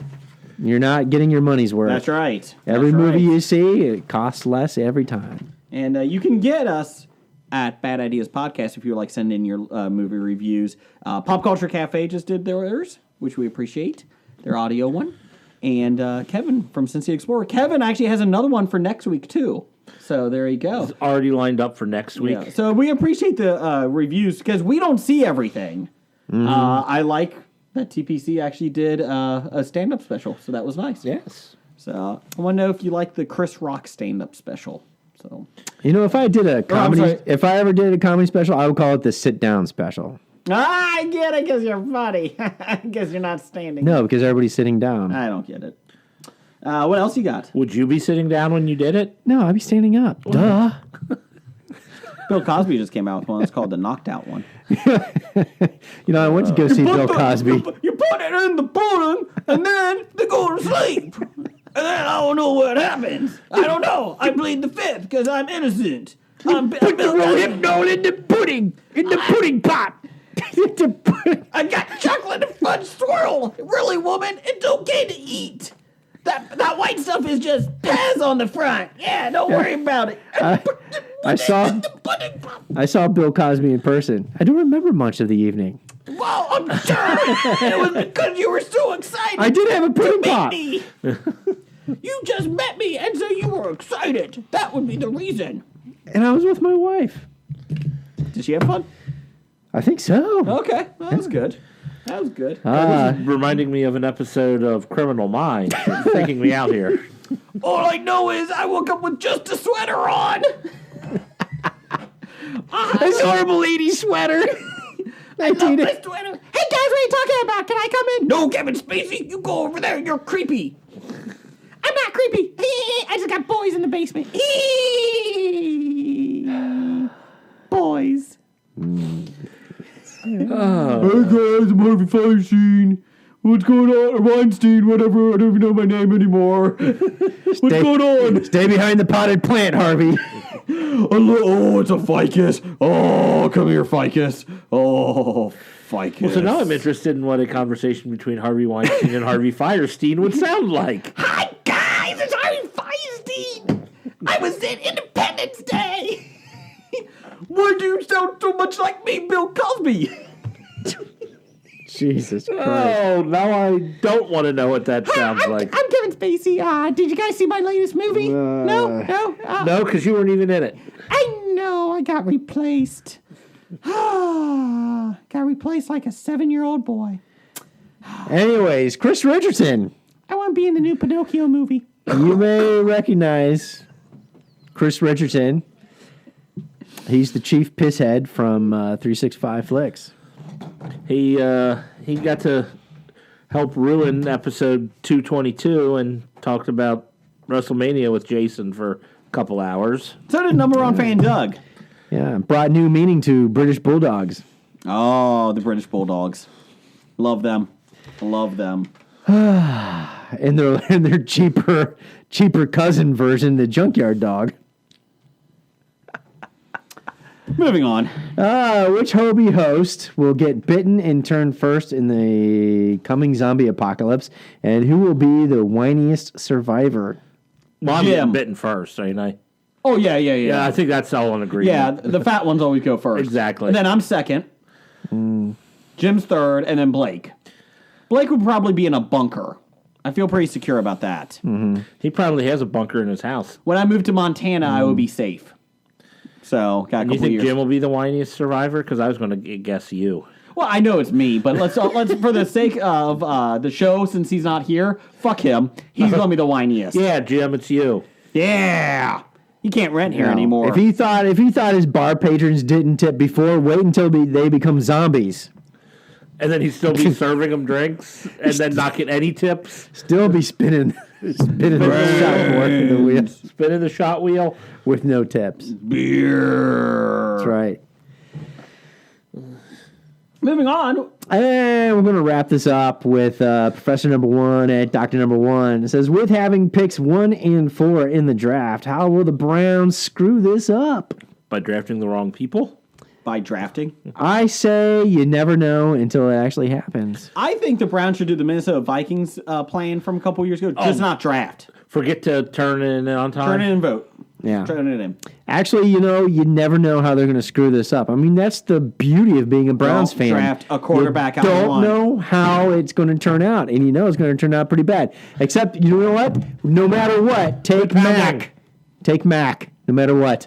you're not getting your money's worth. That's right. Every That's movie right. you see, it costs less every time. And you can get us at Bad Ideas Podcast if you would like to send in your movie reviews. Pop Culture Cafe just did theirs, which we appreciate, their audio one. And Kevin from Cincy Explorer. Kevin actually has another one for next week, too. So there you go. It's already lined up for next week. Yeah. So we appreciate the reviews because we don't see everything. I like that TPC actually did a stand-up special, so that was nice. Yes. So I want to know if you like the Chris Rock stand-up special. So You know, if I did a comedy, sorry. if I ever did a comedy special, I would call it the sit-down special. I get it because you're funny. Because you're not standing. No, because everybody's sitting down. I don't get it. What else you got? Would you be sitting down when you did it? No, I'd be standing up. Duh. Bill Cosby just came out with one. It's called the Knocked Out one. You know, I went to go see Bill Cosby. You put it in the pudding, and then they go to sleep. And then I don't know what happens. I don't know. I plead the fifth because I'm innocent. I'm Bill Rohypnol in the pudding. In the pudding pot. I got chocolate and fudge swirl. Really, woman, it's okay to eat. That white stuff is just Paz on the front. Yeah, don't worry about it. I saw Bill Cosby in person. I don't remember much of the evening. Well, I'm sure it was because you were so excited. I did have a pudding to meet pop. me. You just met me, and so you were excited. That would be the reason. And I was with my wife. Did she have fun? I think so. Okay, well, that was good. That was good. This is reminding me of an episode of Criminal Minds. You're freaking me out here. All I know is I woke up with just a sweater on. This horrible 80s sweater. I love my sweater. Hey guys, what are you talking about? Can I come in? No, Kevin Spacey, you go over there. You're creepy. I'm not creepy. I just got boys in the basement. Boys. Hey guys, I'm Harvey Feinstein. What's going on? Weinstein, whatever. I don't even know my name anymore. What's going on? Stay behind the potted plant, Harvey. Oh, it's a ficus. Oh, come here, ficus. Oh, ficus. Well, so now I'm interested in what a conversation between Harvey Weinstein and Harvey Firestein would sound like. Hi, guys. It's Harvey Feinstein. I was at Independence Day. Why do you sound so much like me, Bill Cosby? Jesus Christ. Oh, now I don't want to know what that sounds like. I'm Kevin Spacey. Did you guys see my latest movie? No. No, because you weren't even in it. I know. I got replaced. Got replaced like a 7-year-old boy. Anyways, Chris Richardson. I want to be in the new Pinocchio movie. You may recognize Chris Richardson. He's the chief pisshead from 365 Flicks. He got to help ruin episode 222 and talked about WrestleMania with Jason for a couple hours. So did number one fan Doug. Yeah, brought new meaning to British Bulldogs. Oh, the British Bulldogs. Love them. Love them. And their cheaper cousin version, the Junkyard Dog. Moving on. Which Hobie host will get bitten and turn first in the coming zombie apocalypse, and who will be the whiniest survivor? Well, I'm Jim. getting bitten first, ain't I? Oh, yeah. Yeah, I think that's all in agreement. Yeah, the fat ones always go first. Exactly. And then I'm second. Jim's third, and then Blake. Blake would probably be in a bunker. I feel pretty secure about that. He probably has a bunker in his house. When I move to Montana, I would be safe. So, got a You couple think years. Jim will be the whiniest survivor? Because I was going to guess you. Well, I know it's me, but let's for the sake of the show, since he's not here, fuck him. He's going to be the whiniest. Yeah, Jim, it's you. Yeah. He can't rent here No. anymore. If he thought his bar patrons didn't tip before, wait until they become zombies. And then he'd still be serving them drinks and then not get any tips. Still be spinning the shot board in the wheel Spinning the shot wheel. with no tips. Beer. That's right. Moving on. And we're going to wrap this up with Professor Number One at Dr. Number One. It says, with having picks 1 and 4 in the draft, how will the Browns screw this up? By drafting the wrong people? By drafting. I say you never know until it actually happens. I think the Browns should do the Minnesota Vikings plan from a couple years ago. Just not draft. Forget to turn it in on time? Turn it in and vote. Yeah. Turn it in. Actually, you never know how they're going to screw this up. I mean, that's the beauty of being a Browns Don't fan. draft a quarterback you out of don't one. know how it's going to turn out, and it's going to turn out pretty bad. Except, you know what? No matter what, take Mac. Take Mac, no matter what.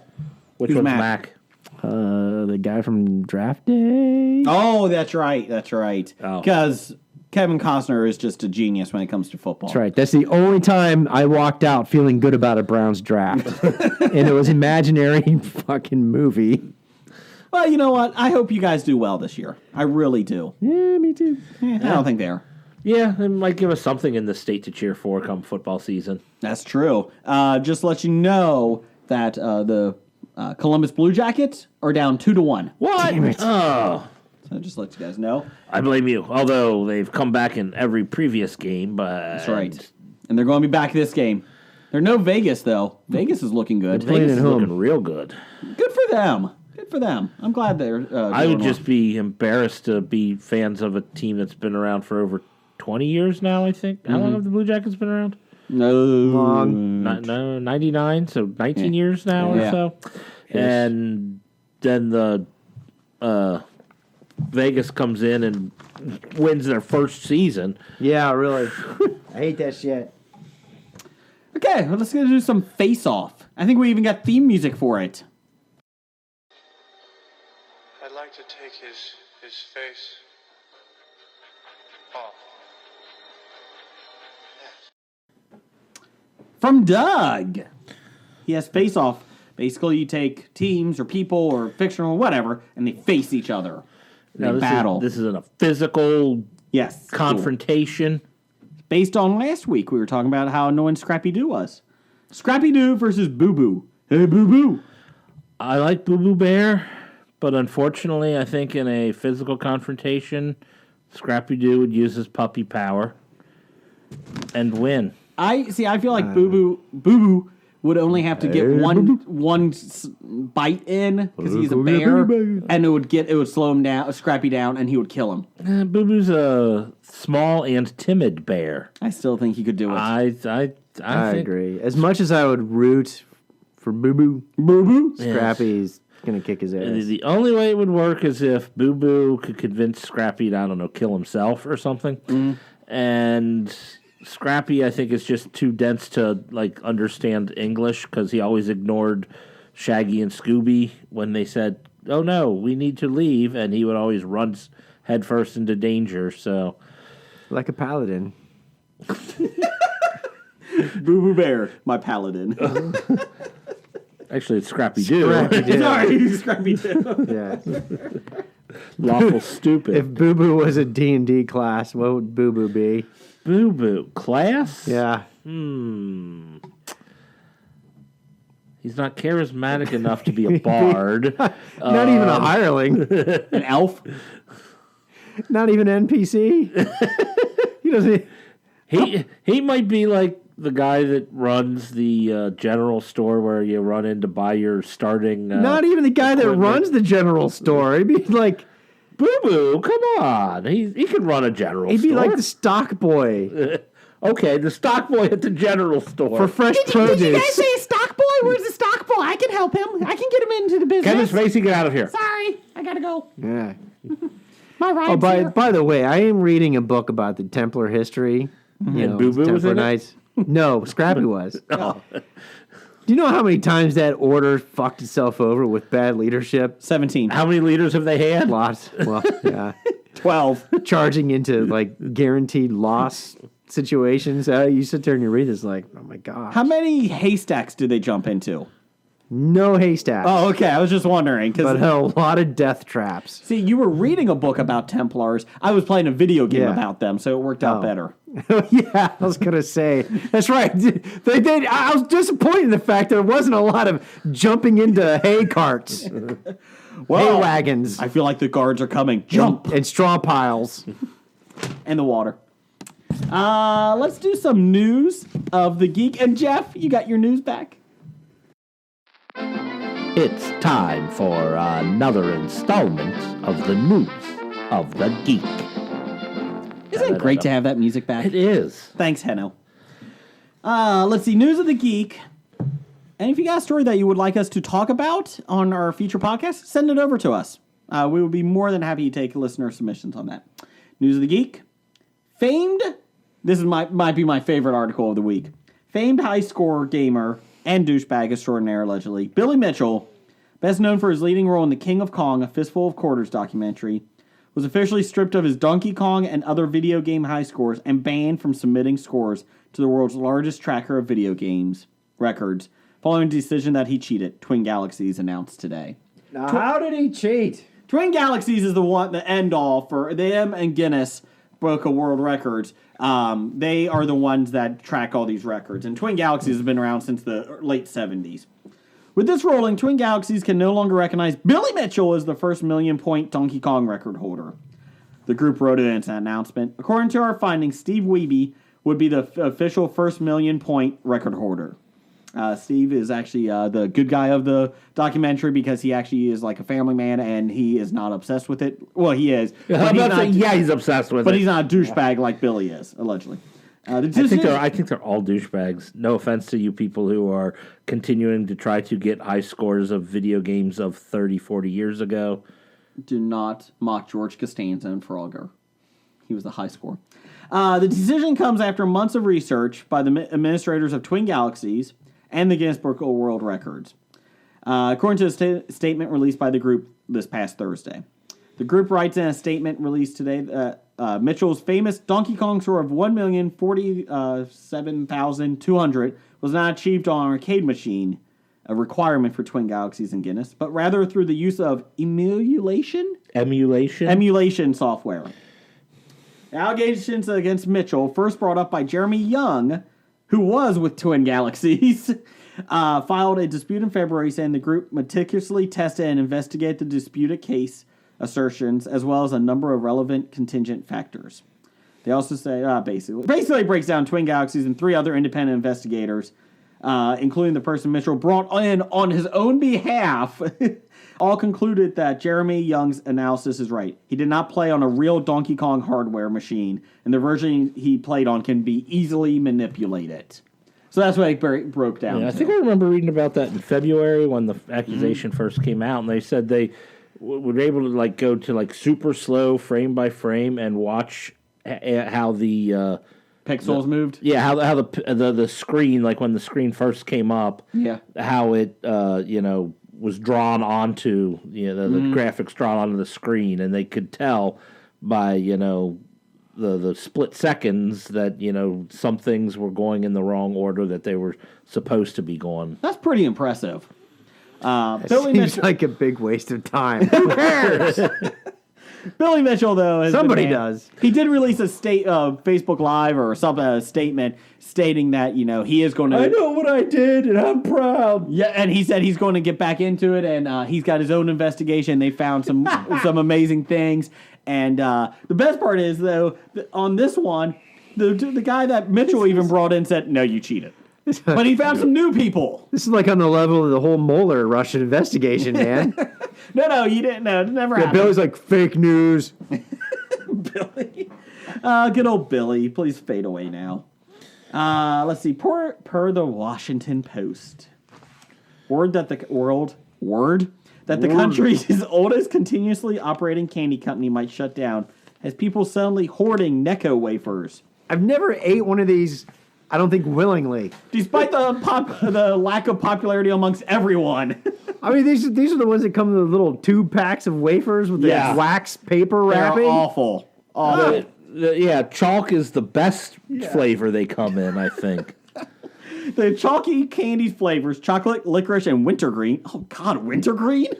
Which Who's one's Mac? Mac? The guy from Draft Day. Oh, that's right. That's right. Oh. Because Kevin Costner is just a genius when it comes to football. That's right. That's the only time I walked out feeling good about a Browns draft. And it was imaginary fucking movie. Well, you know what? I hope you guys do well this year. I really do. Yeah, me too. I don't think they are. Yeah, it might give us something in the state to cheer for come football season. That's true. Just to let you know that the Columbus Blue Jackets are down 2-1. What? Damn it. Oh, So just let you guys know. I blame you. Although they've come back in every previous game, but That's right. And they're going to be back this game. They're no Vegas, though. Vegas is looking good. playing Vegas at is home. looking real good. Good for them. Good for them. I'm glad they're I would doing just be embarrassed to be fans of a team that's been around for over 20 years now, I think. How long have the Blue Jackets been around? well. No, 99, so 19 years now Yeah. or so. And then the Vegas comes in and wins their first season. Yeah, really. I hate that shit. Okay, well, let's go do some face-off. I think we even got theme music for it. I'd like to take his face off. From Doug. He has face-off. Basically, you take teams or people or fictional or whatever, and they face each other. Now, They battle. This isn't a physical Yes. confrontation. Based on last week, we were talking about how annoying Scrappy Doo was. Scrappy Doo versus Boo Boo. Hey, Boo Boo. I like Boo Boo Bear, but unfortunately, I think in a physical confrontation, Scrappy Doo would use his puppy power and win. I feel like Boo Boo would only have to get one bite in because he's a bear, and it would slow him down, Scrappy down, and he would kill him. Boo Boo's a small and timid bear. I still think he could do it. I I think, agree. As much as I would root for Boo Boo, Scrappy's gonna kick his ass. The only way it would work is if Boo Boo could convince Scrappy to, I don't know, kill himself or something. And Scrappy, I think, is just too dense to like understand English because he always ignored Shaggy and Scooby when they said, "Oh no, we need to leave," and he would always run headfirst into danger. So, Like a paladin. Boo Boo Bear, my paladin. actually, it's Scrappy Doo. Scrappy Doo. Sorry, Scrappy Doo. Yeah. Lawful stupid. If Boo Boo was a D&D class, what would Boo Boo be? Boo Boo class? Yeah. He's not charismatic enough to be a bard. Not even a hireling. An elf. Not even an NPC. He doesn't. He might be like the guy that runs the general store where you run in to buy your starting. Not even the guy that runs the general store. He'd be like Boo Boo. Come on, he could run a general. He'd store. be like the stock boy Okay, the stock boy at the general store for fresh produce. Did you guys say stock boy? Where's the stock boy? I can help him. I can get him into the business. Kevin Spacey, get out of here. Sorry, I gotta go. Yeah. My ride's Oh, here. by the way, I am reading a book about the Templar history. You know, Boo Boo was Templar in it? Knights. No, Scrappy was. Do you know how many times that order fucked itself over with bad leadership? 17. How many leaders have they had? Lots. Well, yeah. 12. Charging into like guaranteed loss situations. You sit there and you read this like, oh my god. How many haystacks do they jump into? No haystacks. Oh, okay. I was just wondering. But a lot of death traps. See, you were reading a book about Templars. I was playing a video game Yeah. about them, so it worked out better. Yeah, I was gonna say that's right. I was disappointed in the fact there wasn't a lot of jumping into hay carts, hay wagons, I feel like the guards are coming. Jump! and straw piles. And the water. Let's do some news of the geek. And Jeff, you got your news back? It's time for another installment of the news of the geek. Isn't it great to have that music back? It is. Thanks, Henno. Let's see, news of the geek. And if you got a story that you would like us to talk about on our future podcast, send it over to us. We would be more than happy to take listener submissions on that. News of the geek. Famed, this might be my favorite article of the week. Famed high score gamer and douchebag extraordinaire, allegedly, Billy Mitchell, best known for his leading role in the King of Kong, A Fistful of Quarters documentary, was officially stripped of his Donkey Kong and other video game high scores and banned from submitting scores to the world's largest tracker of video games records, following a decision that he cheated, Twin Galaxies announced today. Now, how did he cheat? Twin Galaxies is the end all for them, and Guinness Book of World Records. They are the ones that track all these records, and Twin Galaxies has been around since the late 70s. With this ruling, Twin Galaxies can no longer recognize Billy Mitchell as the first million-point Donkey Kong record holder. The group wrote it in an announcement. According to our findings, Steve Wiebe would be the official first million-point record holder. Steve is actually the good guy of the documentary because he actually is like a family man and he is not obsessed with it. Well, he is. But He's obsessed with it. But he's not a douchebag like Billy is, allegedly. I think they're all douchebags. No offense to you people who are continuing to try to get high scores of video games of 30, 40 years ago. Do not mock George Costanza and Frogger. He was the high score. The decision comes after months of research by the administrators of Twin Galaxies and the Guinness Book of World Records. According to a statement released by the group this past Thursday. The group writes in a statement released today that Mitchell's famous Donkey Kong score of 1,047,200 was not achieved on an arcade machine, a requirement for Twin Galaxies and Guinness, but rather through the use of emulation software. The allegations against Mitchell, first brought up by Jeremy Young, who was with Twin Galaxies, filed a dispute in February saying the group meticulously tested and investigated the disputed case assertions, as well as a number of relevant contingent factors. They also say, basically breaks down Twin Galaxies and 3 other independent investigators, including the person Mitchell brought in on his own behalf, all concluded that Jeremy Young's analysis is right. He did not play on a real Donkey Kong hardware machine, and the version he played on can be easily manipulated. So that's what it broke down. Yeah, I think I remember reading about that in February when the accusation first came out, and they said they were able to go to super slow frame by frame and watch how the pixels moved. Yeah, how the screen, when the screen first came up, how it was drawn onto the graphics drawn onto the screen, and they could tell by the split seconds that some things were going in the wrong order that they were supposed to be going. That's pretty impressive. Billy seems like a big waste of time. Who cares? Billy Mitchell, though, somebody does. He did release a Facebook Live or a statement stating that he is going to. I know what I did, and I'm proud. Yeah, and he said he's going to get back into it, and he's got his own investigation. They found some amazing things, and the best part is though on this one, the guy that Mitchell even brought in said, "No, you cheated." But he found some new people. This is on the level of the whole Mueller Russian investigation, man. No, you didn't know. It never happened. Billy's like, fake news. Billy. Good old Billy. Please fade away now. Let's see. Per the Washington Post. Word that the country's oldest continuously operating candy company might shut down as people suddenly hoarding Necco wafers. I've never ate one of these. I don't think willingly. Despite the lack of popularity amongst everyone. I mean, these are the ones that come in the little tube packs of wafers with the wax paper wrapping. They're awful. Chalk is the best flavor they come in, I think. The chalky candy flavors, chocolate, licorice, and wintergreen. Oh, God, wintergreen?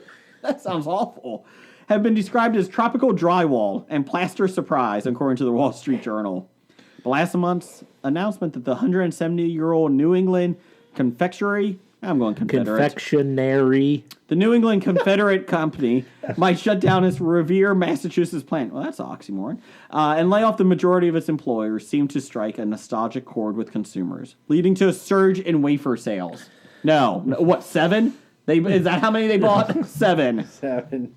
That sounds awful. Have been described as tropical drywall and plaster surprise, according to the Wall Street Journal. Last month's announcement that the 170-year-old New England Confectionery, I'm going Confederate. The New England Confederate Company might shut down its Revere, Massachusetts plant. Well, that's an oxymoron. And lay off the majority of its employers seem to strike a nostalgic chord with consumers, leading to a surge in wafer sales. No, what, 7? Is that how many they bought? 7. 7.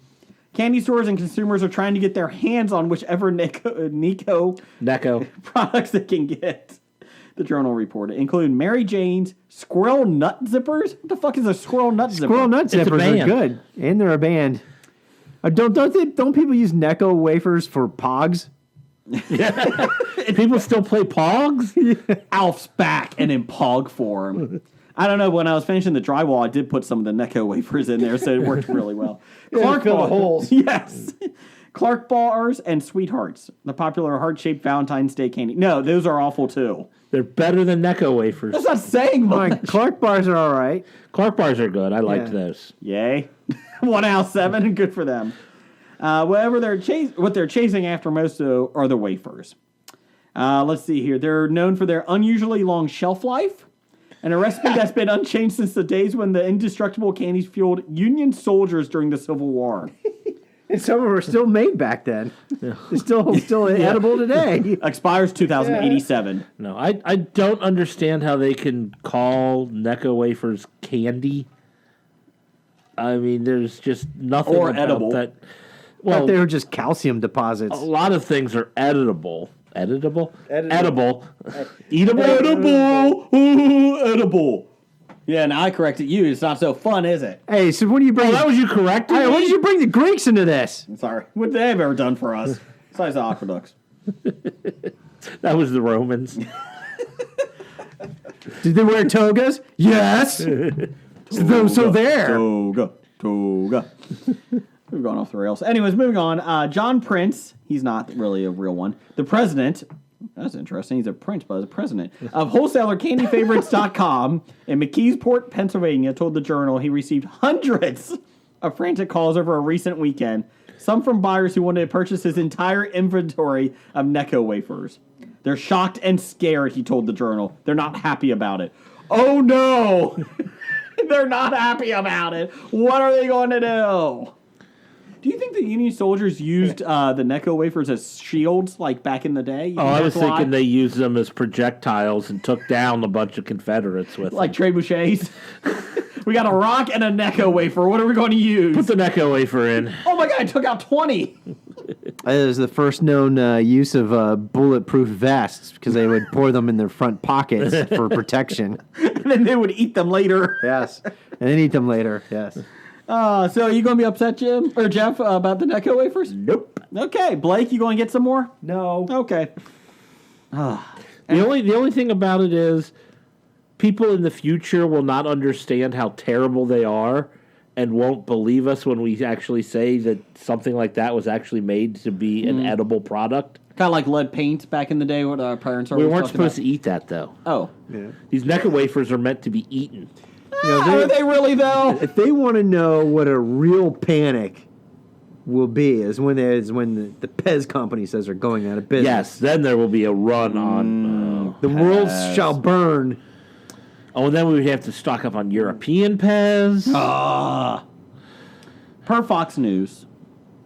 Candy stores and consumers are trying to get their hands on whichever Necco products they can get. The Journal reported, including Mary Jane's Squirrel Nut Zippers. What the fuck is a Squirrel Nut Zipper? Squirrel Nut Zippers are good, and they're a band. Don't people use Necco wafers for Pogs? People still play Pogs? Alf's back and in Pog form. I don't know. When I was finishing the drywall, I did put some of the Necco wafers in there, so it worked really well. Clark fill the holes. Yes. Clark bars and Sweethearts, the popular heart-shaped Valentine's Day candy. No, those are awful too. They're better than Necco wafers. That's not saying much. Clark bars are all right. Clark bars are good. I liked those. Yay. 1 out of 7, good for them. What they're chasing after most are the wafers. Let's see here. They're known for their unusually long shelf life. And a recipe that's been unchanged since the days when the indestructible candies fueled Union soldiers during the Civil War. And some of them were still made back then. They're still edible today. Expires 2087. No, I don't understand how they can call Necco wafers candy. I mean, there's just nothing or about edible. That. Well, they were just calcium deposits. A lot of things are editable. Edible. Eatable. Edible. Ooh, edible. Yeah, now I corrected you. It's not so fun, is it? Hey, so when do you bring... that was you correcting Hey, when did you bring the Greeks into this? I'm sorry. What they have ever done for us? Besides the aqueducts. That was the Romans. Did they wear togas? Yes. So there. Toga. We've gone off the rails. Anyways, moving on. John Printz, he's not really a real one. The president, that's interesting, he's a Prince, but he's a president, of wholesalercandyfavorites.com in McKeesport, Pennsylvania, told the Journal he received hundreds of frantic calls over a recent weekend, some from buyers who wanted to purchase his entire inventory of Necco wafers. They're shocked and scared, he told the Journal. They're not happy about it. Oh, no! They're not happy about it. What are they going to do? Do you think the Union soldiers used the Necco wafers as shields, like back in the day? You Oh, think I was that's why? thinking they used them as projectiles and took down a bunch of Confederates with Like them. trebuchets. We got a rock and a Necco wafer. What are we going to use? Put the Necco wafer in. Oh my god, I took out 20. It was the first known use of bulletproof vests because they would pour them in their front pockets for protection. And then they would eat them later. Yes. And then eat them later. Yes. So are you going to be upset, Jim or Jeff, about the Necco wafers? Nope. Okay, Blake, you going to get some more? No. Okay. The only thing about it is people in the future will not understand how terrible they are and won't believe us when we actually say that something like that was actually made to be an edible product. Kind of like lead paint back in the day, what our parents are We weren't supposed to eat that, though. Oh. Yeah. These Necco wafers are meant to be eaten. Are they really, though? If they want to know what a real panic will be, is when the Pez company says they're going out of business. Yes, then there will be a run on... The world shall burn. Oh, and then we would have to stock up on European Pez. Per Fox News,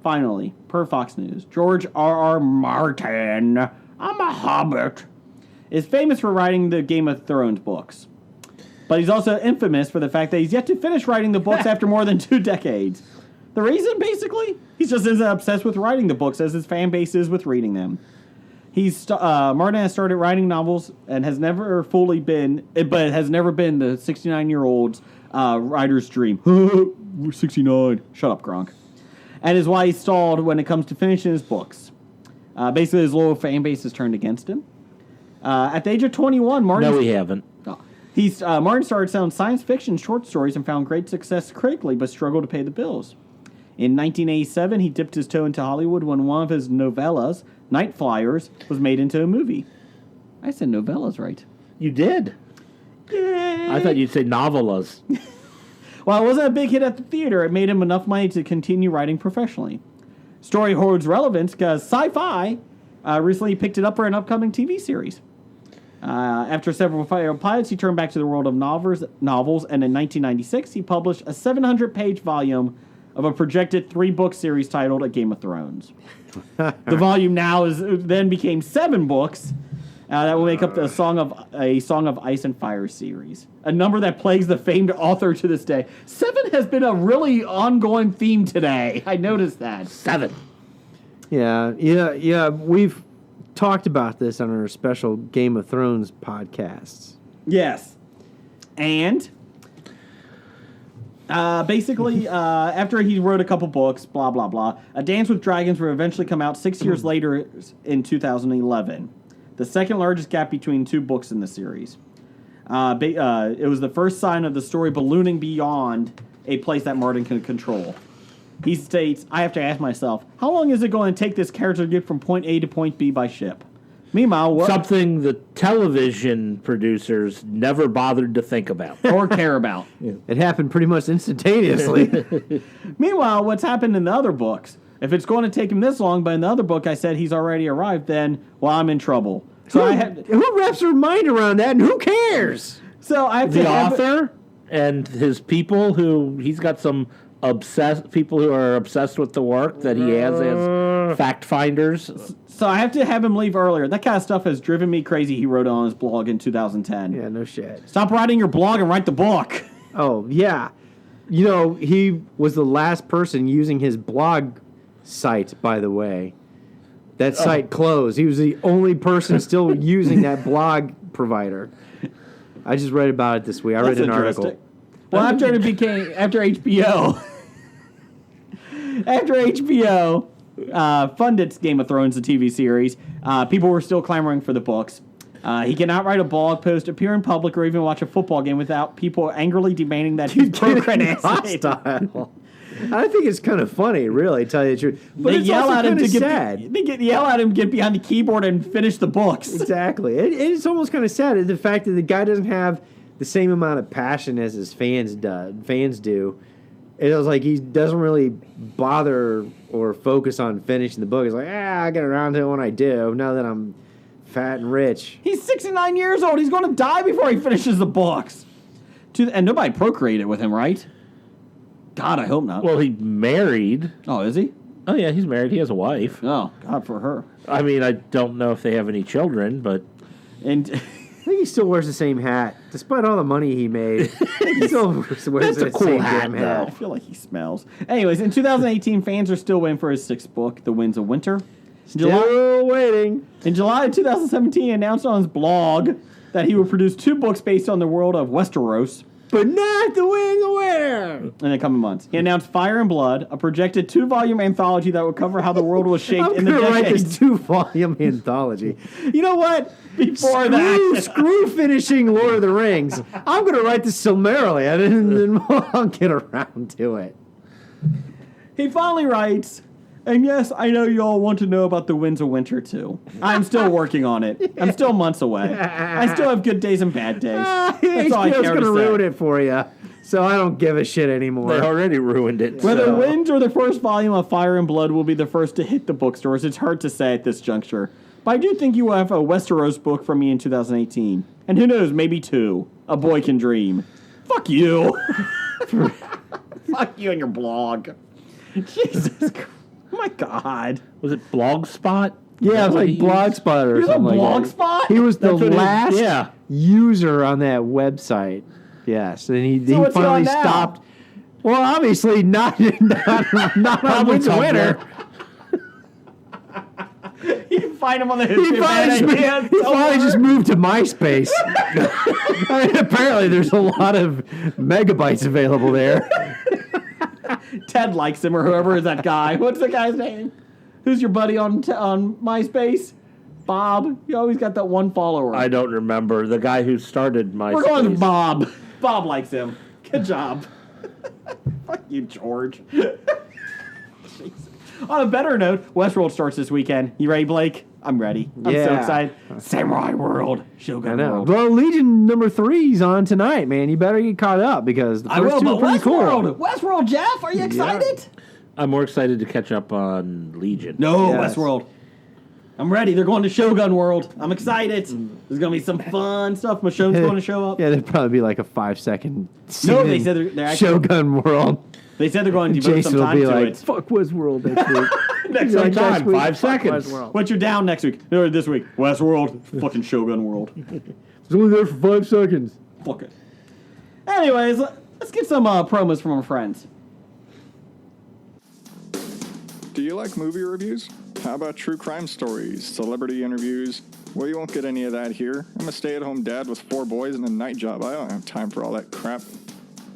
finally, per Fox News, George R.R. Martin, I'm a hobbit, is famous for writing the Game of Thrones books. But he's also infamous for the fact that he's yet to finish writing the books after more than 2 decades. The reason, basically, he's just isn't obsessed with writing the books as his fan base is with reading them. Martin has started writing novels and has never fully been, but has never been the 69-year-old's writer's dream. We're 69. Shut up, Gronk. And is why he stalled when it comes to finishing his books. Basically, his loyal fan base has turned against him. At the age of 21, Martin... No, we haven't. Martin started selling science fiction short stories and found great success critically, but struggled to pay the bills. In 1987, he dipped his toe into Hollywood when one of his novellas, Night Flyers, was made into a movie. I said novellas, right? You did. Yay! I thought you'd say novellas. While it wasn't a big hit at the theater, it made him enough money to continue writing professionally. Story holds relevance because Sci-Fi recently picked it up for an upcoming TV series. After several failed pilots, he turned back to the world of novels, and in 1996, he published a 700-page volume of a projected 3-book series titled A Game of Thrones. The volume now then became 7 books that will make up the Song of Ice and Fire series, a number that plagues the famed author to this day. 7 has been a really ongoing theme today. I noticed that. 7. Yeah. We've talked about this on our special Game of Thrones podcasts. Yes. And basically, after he wrote a couple books, blah, blah, blah, A Dance with Dragons would eventually come out 6 years later in 2011. The second largest gap between 2 books in the series. It was the first sign of the story ballooning beyond a place that Martin can control. He states, I have to ask myself, how long is it going to take this character to get from point A to point B by ship? Meanwhile, Something the television producers never bothered to think about. or care about. It happened pretty much instantaneously. Meanwhile, what's happened in the other books? If it's going to take him this long, but in the other book I said he's already arrived, then, well, I'm in trouble. So who wraps their mind around that, and who cares? So I have to The author and his people, who he's got some people who are obsessed with the work that he has as fact finders. So I have to have him leave earlier. That kind of stuff has driven me crazy. He wrote on his blog in 2010. Yeah, no shit. Stop writing your blog and write the book. Oh, yeah. You know, he was the last person using his blog site, by the way. That site closed. He was the only person still using that blog provider. I just read about it this week. I read an article. Well, after HBO, funded Game of Thrones, the TV series, people were still clamoring for the books. He cannot write a blog post, appear in public, or even watch a football game without people angrily demanding that he procrastinate. Hostile. I think it's kind of funny, really, to tell you the truth. But They it's yell also at him kind to of get sad. yell at him, get behind the keyboard, and finish the books. Exactly. It's almost kind of sad, the fact that the guy doesn't have the same amount of passion as his fans do. It was like he doesn't really bother or focus on finishing the book. He's like, I'll get around to it when I do, now that I'm fat and rich. He's 69 years old. He's going to die before he finishes the books. And nobody procreated with him, right? God, I hope not. Well, he married. Oh, is he? Oh, yeah, he's married. He has a wife. Oh, God, for her. I mean, I don't know if they have any children, but... And I think he still wears the same hat. Despite all the money he made, he still wears the same damn I feel like he smells. Anyways, in 2018, fans are still waiting for his sixth book, The Winds of Winter. Still waiting. In July of 2017, he announced on his blog that he would produce 2 books based on the world of Westeros, But not the Winds of Winter. in the coming months. He announced Fire and Blood, a projected 2-volume anthology that would cover how the world was shaped in the I'm gonna write decades. this 2-volume anthology. You know what? Before that. Screw finishing Lord of the Rings. I'm going to write this summarily, and then I'll get around to it. He finally writes, and yes, I know you all want to know about the Winds of Winter too. I'm still working on it. I'm still months away. I still have good days and bad days. That's all I HBO's care going to to say. ruin it for you, so I don't give a shit anymore. They already ruined it. Whether so. Winds or the first volume of Fire and Blood will be the first to hit the bookstores, it's hard to say at this juncture. But I do think you will have a Westeros book from me in 2018. And who knows, maybe 2. A boy can dream. Fuck you. Fuck you and your blog. Jesus Christ. Oh my God. Was it Blogspot? Yeah, it was like Is that what he used? Blogspot or You're the something like that. Blogspot? He was the That's what it is, last yeah. user on that website. Yes, and he what's he finally on now? stopped. Well, obviously not on Winds of Winter. You can find him on the He history of bad finally, ideas. he finally just moved to MySpace. I mean, apparently there's a lot of megabytes available there. Ted likes him, or whoever is that guy. What's the guy's name? Who's your buddy on MySpace? Bob. You always got that one follower. I don't remember. The guy who started my We're going with Bob. Bob likes him. Good job. Fuck you, George. Jesus. On a better note, Westworld starts this weekend. You ready, Blake? I'm ready. I'm so Yeah. excited. Samurai World. Shogun World. Well, Legion number 3's on tonight, man. You better get caught up because the I first will, 2 but are pretty cool. Westworld, Jeff, are you excited? I'm more excited to catch up on Legion. No, Yes. Westworld. I'm ready. They're going to Shogun World. I'm excited. There's going to be some fun stuff. Michonne's going to show up. Yeah, there'd probably be like a 5-second scene No, they in said they're actually- Shogun World. They said they're going to devote Jason some will time be to like, it. fuck Westworld next week. Next Like week. next week, 5 fuck seconds. Westworld. What's your down next week? No, this week. Westworld. Fucking Shogun World. It's only there for 5 seconds. Fuck it. Anyways, let's get some promos from our friends. Do you like movie reviews? How about true crime stories, celebrity interviews? Well, you won't get any of that here. I'm a stay-at-home dad with 4 boys and a night job. I don't have time for all that crap.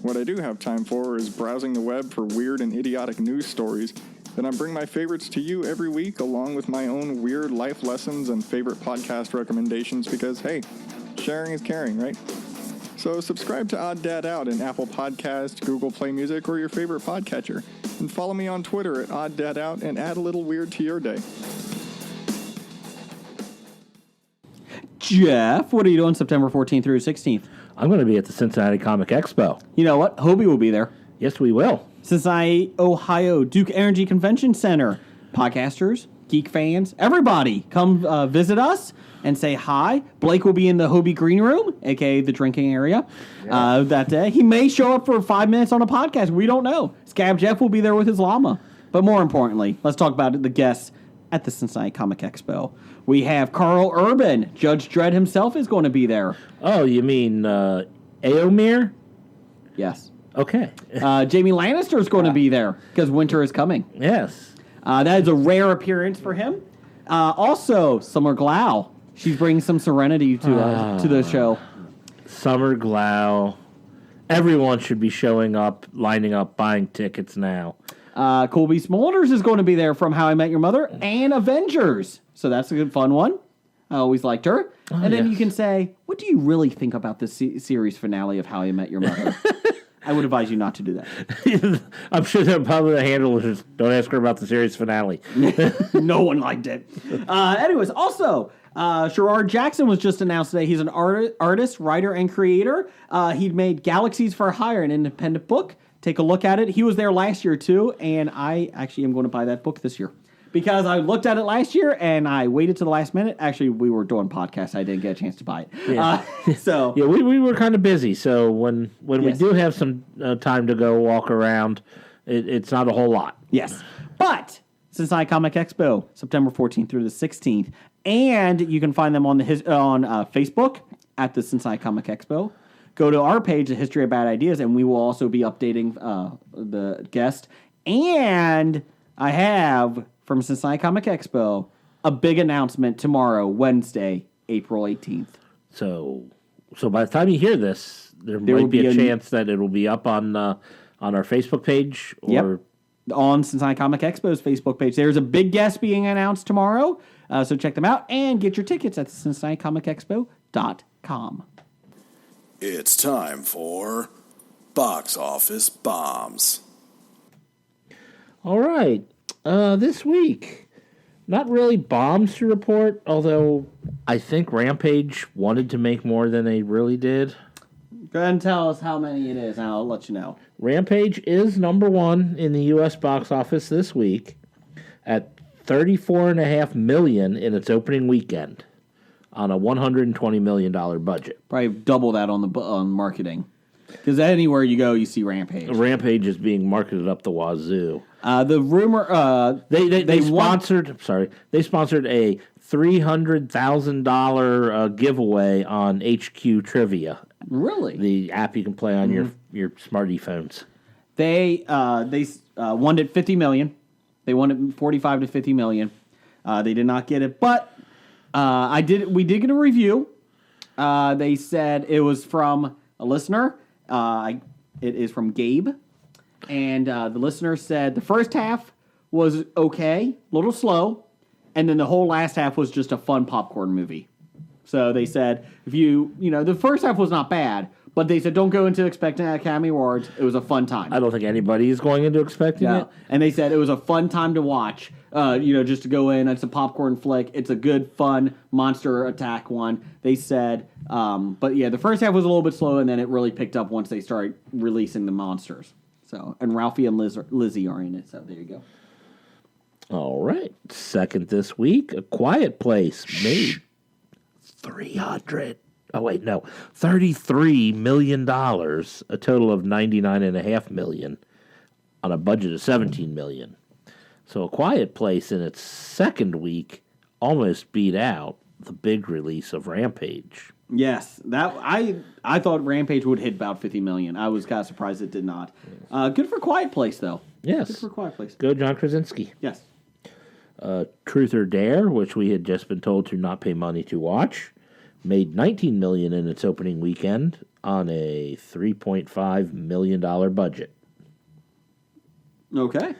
What I do have time for is browsing the web for weird and idiotic news stories. Then I bring my favorites to you every week, along with my own weird life lessons and favorite podcast recommendations because, hey, sharing is caring, right? So subscribe to Odd Dad Out in Apple Podcasts, Google Play Music, or your favorite podcatcher. And follow me on Twitter at Odd Dad Out and add a little weird to your day. Jeff, what are you doing September 14th through 16th? I'm going to be at the Cincinnati Comic Expo. You know what? Hobie will be there. Yes, we will. Cincinnati, Ohio, Duke Energy Convention Center. Podcasters, geek fans, everybody, come visit us and say hi. Blake will be in the Hobie Green Room, a.k.a. the drinking area, that day. He may show up for 5 minutes on a podcast. We don't know. Scab Jeff will be there with his llama. But more importantly, let's talk about the guests at the Cincinnati Comic Expo. We have Carl Urban. Judge Dredd himself is going to be there. Oh, you mean Eomir? Yes. Okay. Jamie Lannister is going to be there because winter is coming. Yes. That is a rare appearance for him. Also, Summer Glau. She's bringing some serenity to the show. Summer Glau. Everyone should be showing up, lining up, buying tickets now. Colby Smulders is going to be there from How I Met Your Mother and Avengers. So that's a good fun one. I always liked her. And then you can say, what do you really think about the series finale of How I Met Your Mother? I would advise you not to do that. I'm sure that probably the handle is just, don't ask her about the series finale. No one liked it. Anyways, also, Sherrod Jackson was just announced today. He's an artist, writer, and creator. He made Galaxies for Hire, an independent book. Take a look at it. He was there last year, too, and I actually am going to buy that book this year. because I looked at it last year and I waited to the last minute. Actually, we were doing podcasts. I didn't get a chance to buy it. Yeah. So Yeah, we were kind of busy. So when we do have some time to go walk around, it's not a whole lot. yes. But Cincinnati Comic Expo, September 14th through the 16th. And you can find them on Facebook at the Cincinnati Comic Expo. Go to our page, The History of Bad Ideas, and we will also be updating the guest. And I have, from Cincinnati Comic Expo, a big announcement tomorrow, Wednesday, April 18th. So by the time you hear this, there might be a chance that it will be up on our Facebook page. Or Yep. On Cincinnati Comic Expo's Facebook page. There's a big guest being announced tomorrow, so check them out and get your tickets at CincinnatiComicExpo.com. It's time for Box Office Bombs. All right. This week, not really bombs to report, although I think Rampage wanted to make more than they really did. Go ahead and tell us how many it is, and I'll let you know. Rampage is number one in the U.S. box office this week at $34.5 million in its opening weekend on a $120 million budget. Probably double that on marketing. Because anywhere you go, you see Rampage. Rampage is being marketed up the wazoo. The rumor they sponsored a $300,000 giveaway on HQ Trivia. Really? The app you can play on your smarty phones. They won it $50 million. They won it $45 to $50 million. They did not get it, but we did get a review. They said it was from a listener. It is from Gabe, and the listener said the first half was okay, a little slow, and then the whole last half was just a fun popcorn movie. So they said, if the first half was not bad, but they said don't go into expecting Academy Awards. It was a fun time. I don't think anybody is going into expecting it. And they said it was a fun time to watch. Just to go in. It's a popcorn flick. It's a good, fun monster attack one. They said, but yeah, the first half was a little bit slow, and then it really picked up once they started releasing the monsters. So, and Ralphie and Lizzie are in it. So there you go. All right. Second this week, A Quiet Place made $33 million, a total of $99.5 million on a budget of $17 million. So A Quiet Place in its second week almost beat out the big release of Rampage. Yes, that I thought Rampage would hit about $50 million. I was kind of surprised it did not. Good for Quiet Place though. Yes. Good for Quiet Place. Go John Krasinski. Yes. Truth or Dare, which we had just been told to not pay money to watch, made $19 million in its opening weekend on a $3.5 million budget. Okay.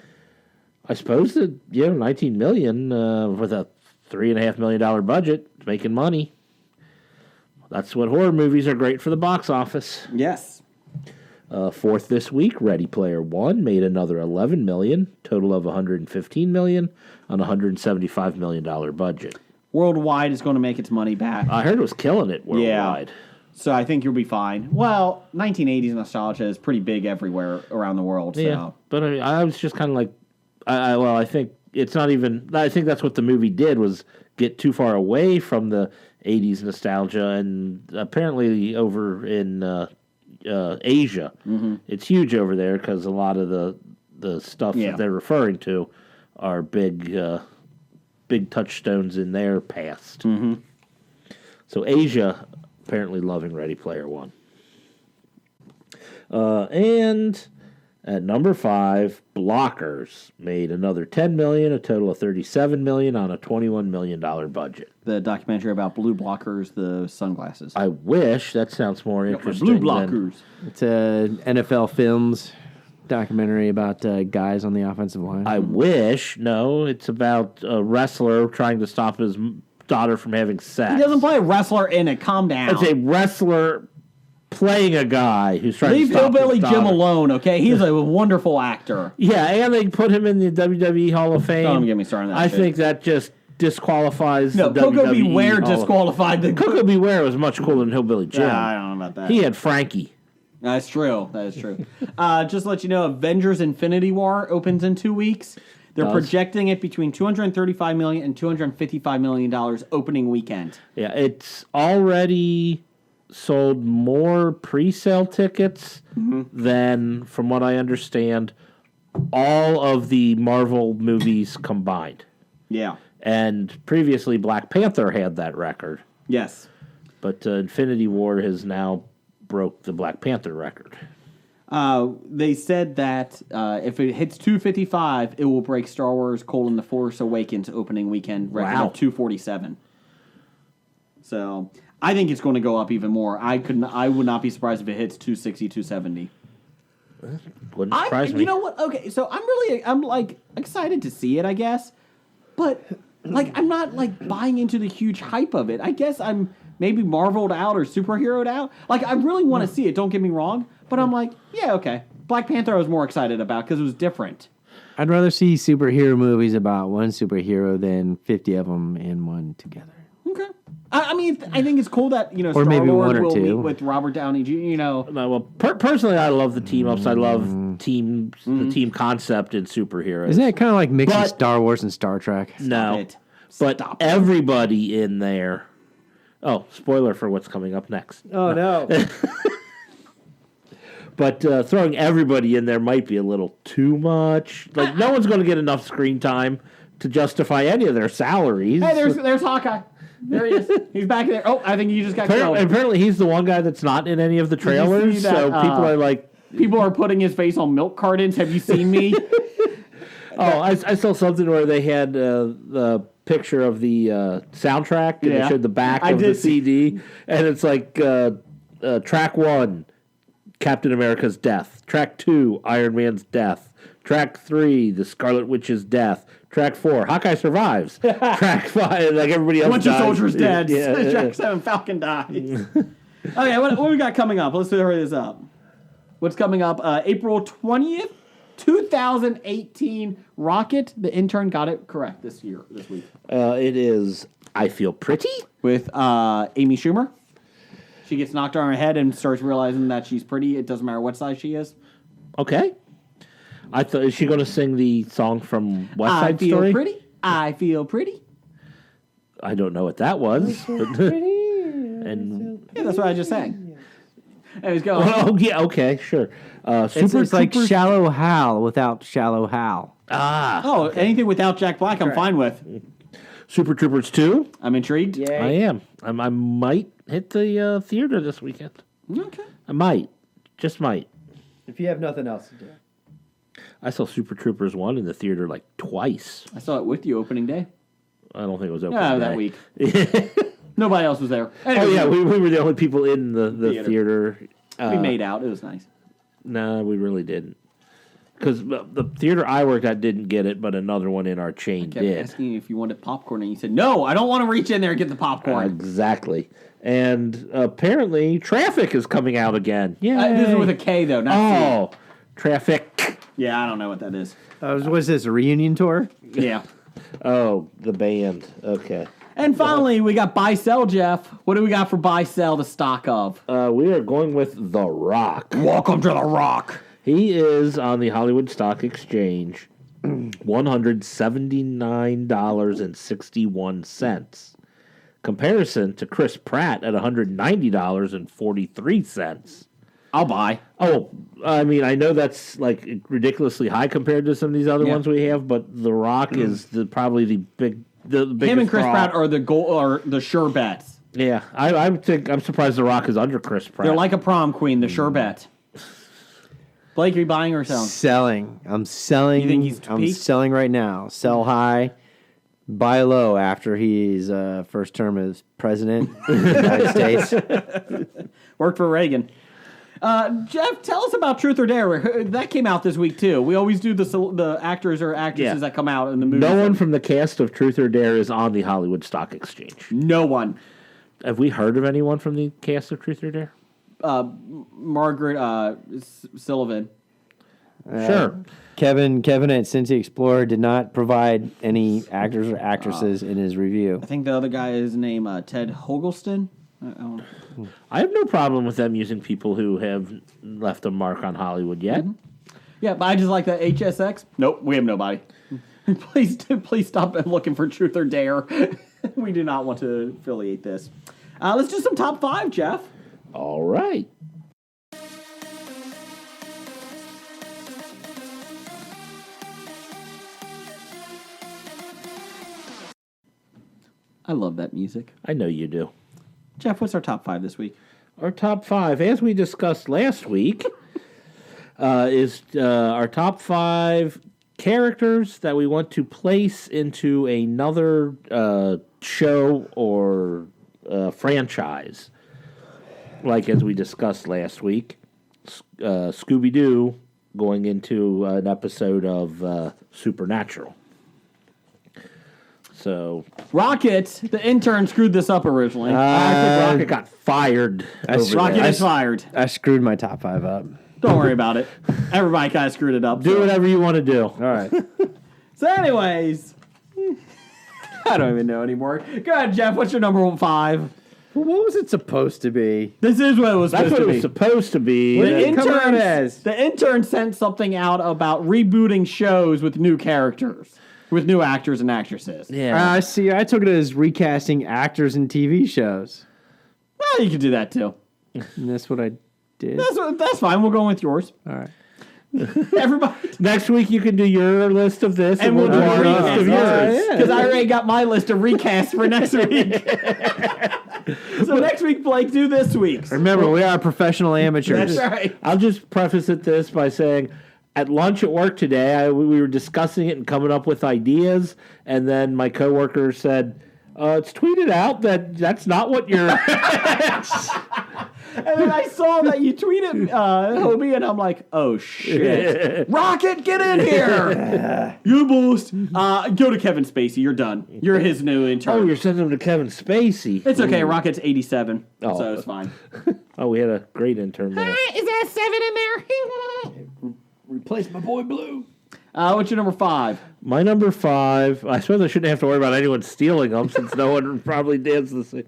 I suppose that $19 million with a $3.5 million budget, making money. That's what horror movies are great for the box office. Yes. Fourth this week, Ready Player One made another $11 million, total of $115 million on a $175 million budget. Worldwide is going to make its money back. I heard it was killing it worldwide. Yeah. So I think you'll be fine. Well, 1980s nostalgia is pretty big everywhere around the world. So. Yeah, but I was just kind of like, I think it's not even. I think that's what the movie did, was get too far away from the 80s nostalgia, and apparently over in Asia, it's huge over there because a lot of the stuff that they're referring to are big touchstones in their past. Mm-hmm. So Asia apparently loving Ready Player One. And at number 5, Blockers made another $10 million, a total of $37 million on a $21 million budget. The documentary about blue blockers, the sunglasses. I wish. That sounds more interesting. Blue blockers. It's a NFL Films documentary about guys on the offensive line. I wish. No, it's about a wrestler trying to stop his daughter from having sex. He doesn't play a wrestler in it. Calm down. It's a wrestler playing a guy who's trying Leave to stop Hillbilly his daughter. Jim alone, okay? He's a wonderful actor. Yeah, and they put him in the WWE Hall of Fame. Don't get me started on that I shit. think that just disqualifies No, the Coco WWE Beware Hall of- disqualified the... Coco Beware was much cooler than Hillbilly Jim. I don't know about that. He had Frankie. That's true. That is true. Just to let you know, Avengers Infinity War opens in 2 weeks. They're does. projecting it between $235 million and $255 million opening weekend. Yeah, it's already sold more pre-sale tickets than, from what I understand, all of the Marvel movies combined. Yeah. And previously, Black Panther had that record. Yes. But Infinity War has now broke the Black Panther record. They said that if it hits 255, it will break Star Wars: The Force Awakens opening weekend record of 247. So I think it's going to go up even more. I would not be surprised if it hits 260, 270. Wouldn't surprise me. You know what? Okay, so I'm like excited to see it, I guess, but like I'm not like buying into the huge hype of it. I guess I'm maybe Marveled out or superheroed out. Like I really want to see it. Don't get me wrong, but I'm like, yeah, okay. Black Panther I was more excited about because it was different. I'd rather see superhero movies about one superhero than 50 of them in one together. Okay. I mean, I think it's cool that or Star maybe Lord one or will two meet with Robert Downey Jr. No, well, personally, I love the team ups. I love the team concept in superheroes. Isn't it kind of like mixing Star Wars and Star Trek? No, but everybody in there. Oh, spoiler for what's coming up next. Oh no! But throwing everybody in there might be a little too much. Like no one's going to get enough screen time to justify any of their salaries. Hey, there's Hawkeye. There he is. He's back there. Oh, I think you just got killed. Apparently, he's the one guy that's not in any of the trailers. So people are like, people are putting his face on milk cartons. Have you seen me? I saw something where they had the picture of the soundtrack and they showed the back of the CD, and it's like track 1, Captain America's death. Track 2, Iron Man's death. Track 3, the Scarlet Witch's death. Track 4, Hawkeye survives. Track 5, like everybody else Bunch dies. of soldiers dead. Yeah. Track 7, Falcon dies. Okay, what we got coming up? Let's hurry this up. What's coming up? April 20th, 2018. Rocket, the intern, got it correct this week. It is I Feel Pretty with Amy Schumer. She gets knocked on her head and starts realizing that she's pretty. It doesn't matter what size she is. Okay. I thought, is she going to sing the song from West Side Story? I feel pretty. I feel pretty. I don't know what that was. And yeah, that's what I just sang. And he's going. Oh yeah, okay, sure. It's like Shallow Hal without Shallow Hal. Oh, anything without Jack Black, I'm fine with. Super Troopers 2. I'm intrigued. I am. I might hit the theater this weekend. Okay. I might. Just might. If you have nothing else to do. I saw Super Troopers 1 in the theater like twice. I saw it with you opening day. I don't think it was open that week. Nobody else was there. Anyway, oh, yeah, we were the only people in the theater. We made out. It was nice. No, we really didn't. Because the theater I worked at didn't get it, but another one in our chain I kept did. asking you if you wanted popcorn, and you said, no, I don't want to reach in there and get the popcorn. Exactly. And apparently, Traffic is coming out again. Yeah, this is with a K, though, not C. Traffic. Yeah, I don't know what that is. Was this a reunion tour? Yeah. Oh, the band. Okay. And finally, we got buy sell, Jeff. What do we got for buy sell to stock of? We are going with The Rock. Welcome to The Rock. He is on the Hollywood Stock Exchange, $179.61. Comparison to Chris Pratt at $190.43. I'll buy. Oh, I mean, I know that's like ridiculously high compared to some of these other ones we have, but The Rock is probably the biggest. Him and Chris Pratt are the sure bets. Yeah, I'm surprised The Rock is under Chris Pratt. They're like a prom queen, the sure bet. Blake, are you buying or selling? Selling. I'm selling. You think he's I'm peaked? selling right now. Sell high, buy low after he's first term as president of the United States. Worked for Reagan. Jeff, tell us about Truth or Dare. That came out this week, too. We always do the actors or actresses that come out in the movie. No one from the cast of Truth or Dare is on the Hollywood Stock Exchange. No one. Have we heard of anyone from the cast of Truth or Dare? Margaret Sullivan. Sure. Kevin at Cincy Explorer did not provide any actors or actresses in his review. I think the other guy is named Ted Hogelston. I have no problem with them using people who have left a mark on Hollywood yet. Mm-hmm. Yeah, but I just like that HSX. Nope, we have nobody. please stop looking for Truth or Dare. We do not want to affiliate this. Let's do some top 5, Jeff. All right. I love that music. I know you do. Jeff, what's our top 5 this week? Our top 5, as we discussed last week, is our top 5 characters that we want to place into another show or franchise. Like as we discussed last week, Scooby Doo going into an episode of Supernatural. So Rocket, the intern, screwed this up originally. I think Rocket got fired. Rocket is fired. I screwed my top 5 up. Don't worry about it. Everybody kind of screwed it up. Do whatever you want to do. All right. So, anyways, I don't even know anymore. Go ahead, Jeff. What's your number 5? Well, what was it supposed to be? This is what it was That's supposed what to it be. was supposed to be. The intern sent something out about rebooting shows with new characters, with new actors and actresses. Yeah. See, I took it as recasting actors in TV shows. Well, you could do that too. And that's what I did. That's fine. We'll go with yours. All right. Everybody. Next week you can do your list of this, and we'll do our list of yours. Because I already got my list of recasts for next week. So next week, Blake, do this week's. Remember, we are professional amateurs. That's right. I'll just preface this by saying, at lunch at work today, we were discussing it and coming up with ideas, and then my coworker said, "It's tweeted out that that's not what you're." And then I saw that you tweeted Hobie, and I'm like, oh shit. Rocket, get in here! You boost. Go to Kevin Spacey. You're done. You're his new intern. Oh, you're sending him to Kevin Spacey. It's okay. Rocket's 87, Oh. so it's fine. Oh, we had a great intern there. Is there a 7 in there? Replace my boy Blue. What's your number 5? My number 5, I suppose I shouldn't have to worry about anyone stealing them since no one probably dance the same.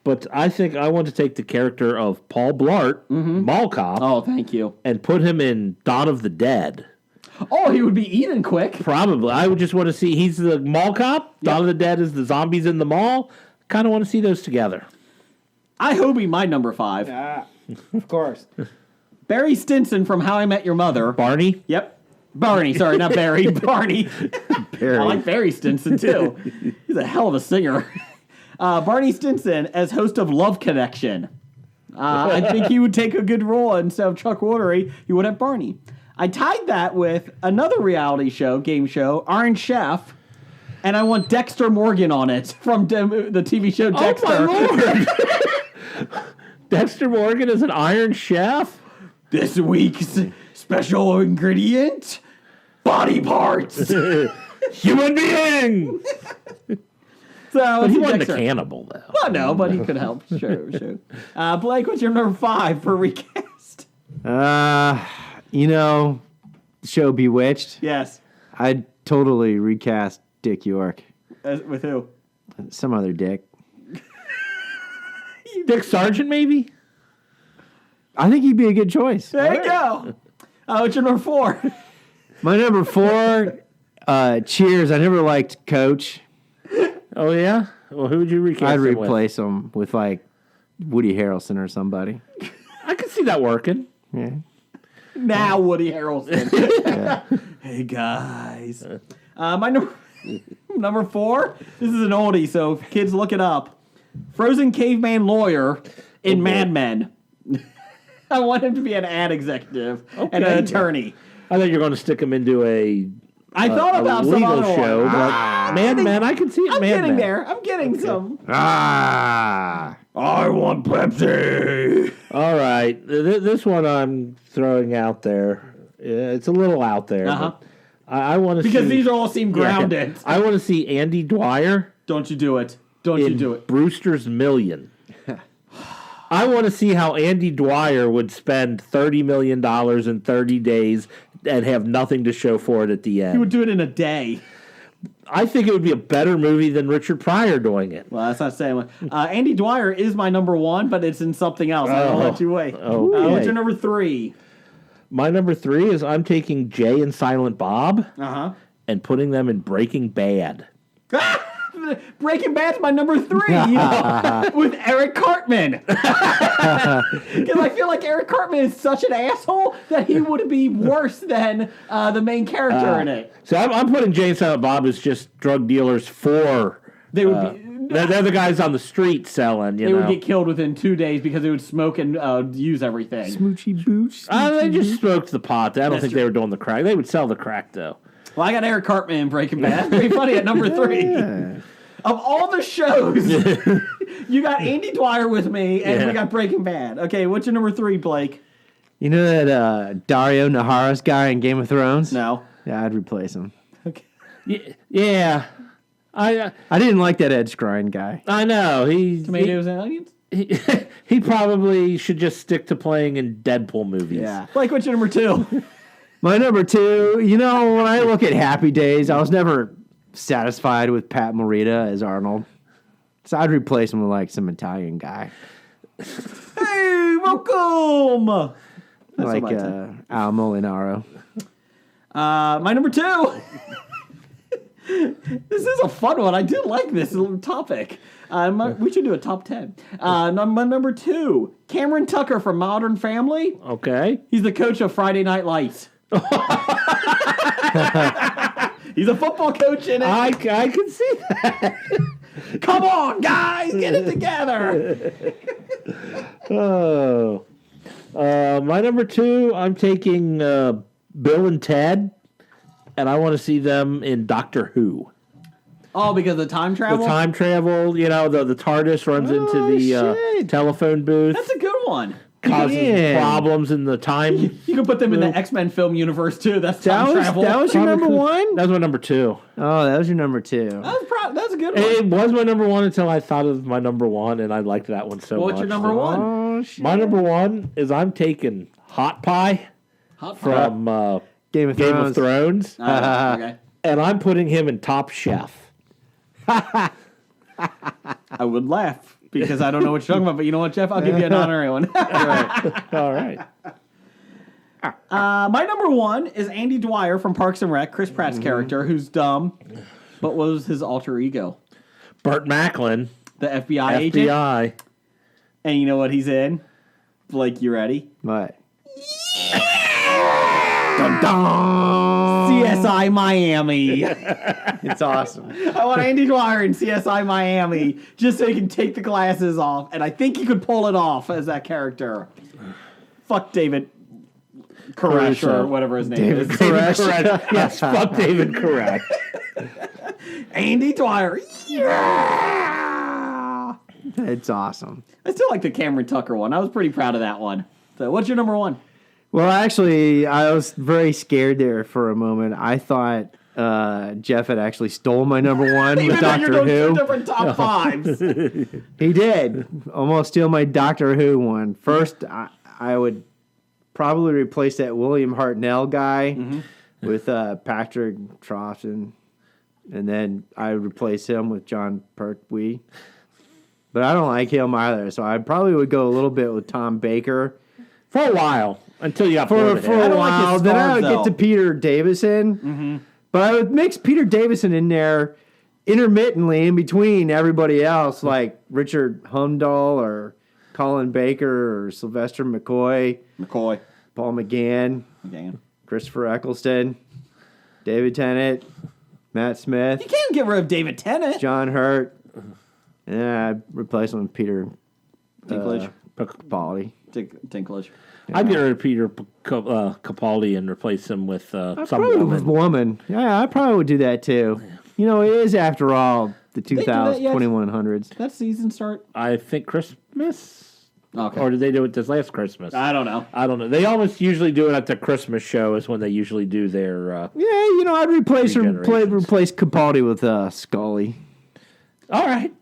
But I think I want to take the character of Paul Blart, Mall Cop, Oh, thank you. and put him in Dawn of the Dead. Oh, he would be eaten quick. Probably. I would just want to see, he's the mall cop, Dawn of the Dead is the zombies in the mall. Kind of want to see those together. I Hobie my number 5. Of course. Barry Stinson from How I Met Your Mother. Barney? Yep. Barney, sorry, not Barry. Barney. Barry. I like Barry Stinson, too. He's a hell of a singer. Barney Stinson as host of Love Connection. I think he would take a good role. Instead of Chuck Woolery, he would have Barney. I tied that with another reality show, game show, Iron Chef, and I want Dexter Morgan on it from the TV show Dexter. Oh, my Lord! Dexter Morgan is an Iron Chef? This week's special ingredient, body parts. Human being! So But he wasn't Dexter. a cannibal, though. Well, no, but he could help. Sure. Blake, what's your number 5 for recast? You know, the show Bewitched. Yes. I'd totally recast Dick York. With who? Some other dick. Dick Sargent, maybe? I think he'd be a good choice. There you go. What's your number 4? My number 4, Cheers. I never liked Coach. Oh, yeah? Well, who would you recast I'd him with? replace him with, like, Woody Harrelson or somebody. I could see that working. Yeah. Now Woody Harrelson. Hey, guys. My number 4, this is an oldie, so if kids look it up. Frozen caveman lawyer in Mad Men. I want him to be an ad executive and an attorney. I thought you were going to stick him into I thought about a some legal other show, one. but Mad Men, I can see it. I'm Mad getting Men. there. I'm getting some. I want Pepsi. All right, this one I'm throwing out there. It's a little out there. Uh-huh. But I want to Because see, these all seem grounded. I want to see Andy Dwyer. Don't you do it. Don't you do it. Brewster's Million. I want to see how Andy Dwyer would spend $30 million in 30 days and have nothing to show for it at the end. He would do it in a day. I think it would be a better movie than Richard Pryor doing it. Well, that's not saying one. Andy Dwyer is my number 1, but it's in something else. I'll let you wait. What's your number 3? My number 3 is I'm taking Jay and Silent Bob and putting them in Breaking Bad. Breaking Bad's my number 3, with Eric Cartman. Because I feel like Eric Cartman is such an asshole that he would be worse than the main character in it. So I'm putting Jay and Silent Bob as just drug dealers for... They would be... They're the guys on the street selling, They would get killed within 2 days because they would smoke and use everything. Smoochy booch. They just smoked the pot. I don't think they were doing the crack. They would sell the crack, though. Well, I got Eric Cartman in Breaking Bad. That's pretty funny at number 3. Yeah. Of all the shows, you got Andy Dwyer with me, and we got Breaking Bad. Okay, what's your number 3, Blake? You know that Dario Naharis guy in Game of Thrones? No. Yeah, I'd replace him. Okay. Yeah. I didn't like that Ed Skrein guy. I know. Tomatoes and onions? He probably should just stick to playing in Deadpool movies. Yeah. Blake, what's your number 2? My number 2, you know, when I look at Happy Days, I was never satisfied with Pat Morita as Arnold. So I'd replace him with like some Italian guy. Hey, welcome! Like Al Molinaro. My number 2. This is a fun one. I do like this topic. We should do a top 10. My number 2, Cameron Tucker from Modern Family. Okay. He's the coach of Friday Night Lights. He's a football coach in it. I can see that. Come on, guys, get it together. My number 2, I'm taking Bill and Ted, and I want to see them in Doctor Who. Oh, because of the time travel? The time travel, you know, the TARDIS runs into the telephone booth. That's a good one. Causes problems in the time. You can put them in the X-Men film universe, too. That's time travel. That was your number 1? That was my number 2. Oh, that was your number 2. That's a good one. It was my number 1 until I thought of my number 1, and I liked that one so much. What's your number 1? Oh, shit. My number 1 is I'm taking Hot Pie from Game of Thrones. Okay. And I'm putting him in Top Chef. I would laugh because I don't know what you're talking about, but you know what, Jeff? I'll give you an honorary one. All right. My number 1 is Andy Dwyer from Parks and Rec, Chris Pratt's character, who's dumb, but was his alter ego? Burt Macklin. The FBI agent. FBI. And you know what he's in? Blake, you ready? What? Dun, dun. CSI Miami. It's awesome. I want Andy Dwyer in CSI Miami just so he can take the glasses off, and I think he could pull it off as that character. Fuck David Koresh or whatever his name is. Koresh. Yes, fuck David Koresh. Andy Dwyer. Yeah! It's awesome. I still like the Cameron Tucker one. I was pretty proud of that one. So what's your number 1? Well, actually, I was very scared there for a moment. I thought Jeff had actually stole my number 1 with Doctor You're doing Who. 2 different top 5s. He did almost steal my Doctor Who one. First, I would probably replace that William Hartnell guy with Patrick Troughton, and then I would replace him with John Pertwee. But I don't like him either, so I probably would go a little bit with Tom Baker. For a while, until you got for a while. Then I would get to Peter Davison. Mm-hmm. But I would mix Peter Davison in there intermittently in between everybody else, like Richard Humdahl or Colin Baker or Sylvester McCoy, Paul McGann, Christopher Eccleston, David Tennant, Matt Smith. You can't get rid of David Tennant. John Hurt. Yeah, I'd replace him with Peter Dinklage. Capaldi. Dinklage. Yeah. I'd get rid of Peter Capaldi and replace him with some woman. Yeah, I probably would do that too. You know, it is, after all, the 2100s. That season start? I think Christmas. Okay. Or did they do it this last Christmas? I don't know. They almost usually do it at the Christmas show is when they usually do their... yeah, you know, I'd replace Capaldi with Scully. All right.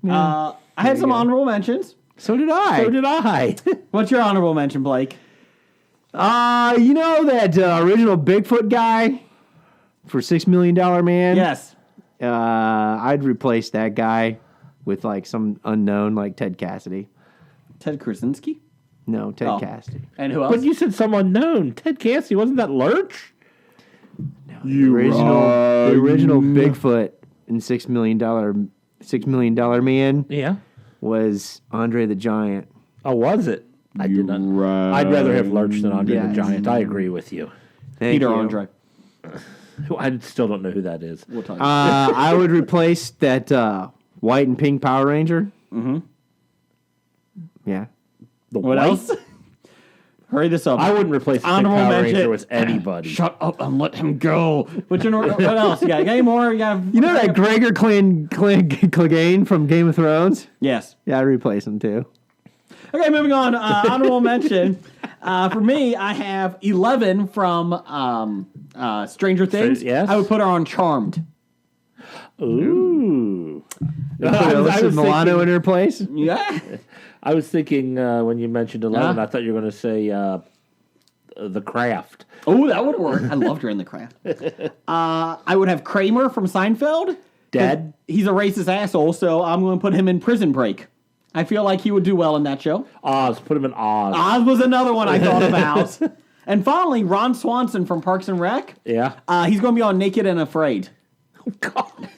I had some honorable mentions. So did I. What's your honorable mention, Blake? You know that original Bigfoot guy for $6 Million Man? Yes. I'd replace that guy with like some unknown, like Ted Cassidy. Ted Krasinski? No, Ted Cassidy. And who else? But you said some unknown. Ted Cassidy, wasn't that Lurch? No. The original Bigfoot in $6 million Man Yeah. was Andre the Giant. Oh, was it? I did not. I'd rather have Lurch than Andre the Giant. I agree with you. Peter Andre. I still don't know who that is. We'll talk. I would replace that white and pink Power Ranger. Mm-hmm. Yeah. What else? Hurry this up. I wouldn't replace the Honorable Power mention. Ranger with anybody. Shut up and let him go. What else? You got any more? You know that Gregor Clegane from Game of Thrones? Yes. Yeah, I'd replace him too. Okay, moving on. Honorable mention. For me, I have 11 from Stranger Things. Yes. I would put her on Charmed. Ooh. I was Milano in her place? Yeah. I was thinking when you mentioned 11, I thought you were going to say The Craft. Oh, that would work. I loved her in The Craft. I would have Kramer from Seinfeld. Dead. He's a racist asshole, so I'm going to put him in Prison Break. I feel like he would do well in that show. Oz. Put him in Oz. Oz was another one I thought about. And finally, Ron Swanson from Parks and Rec. Yeah. He's going to be on Naked and Afraid. Oh, God.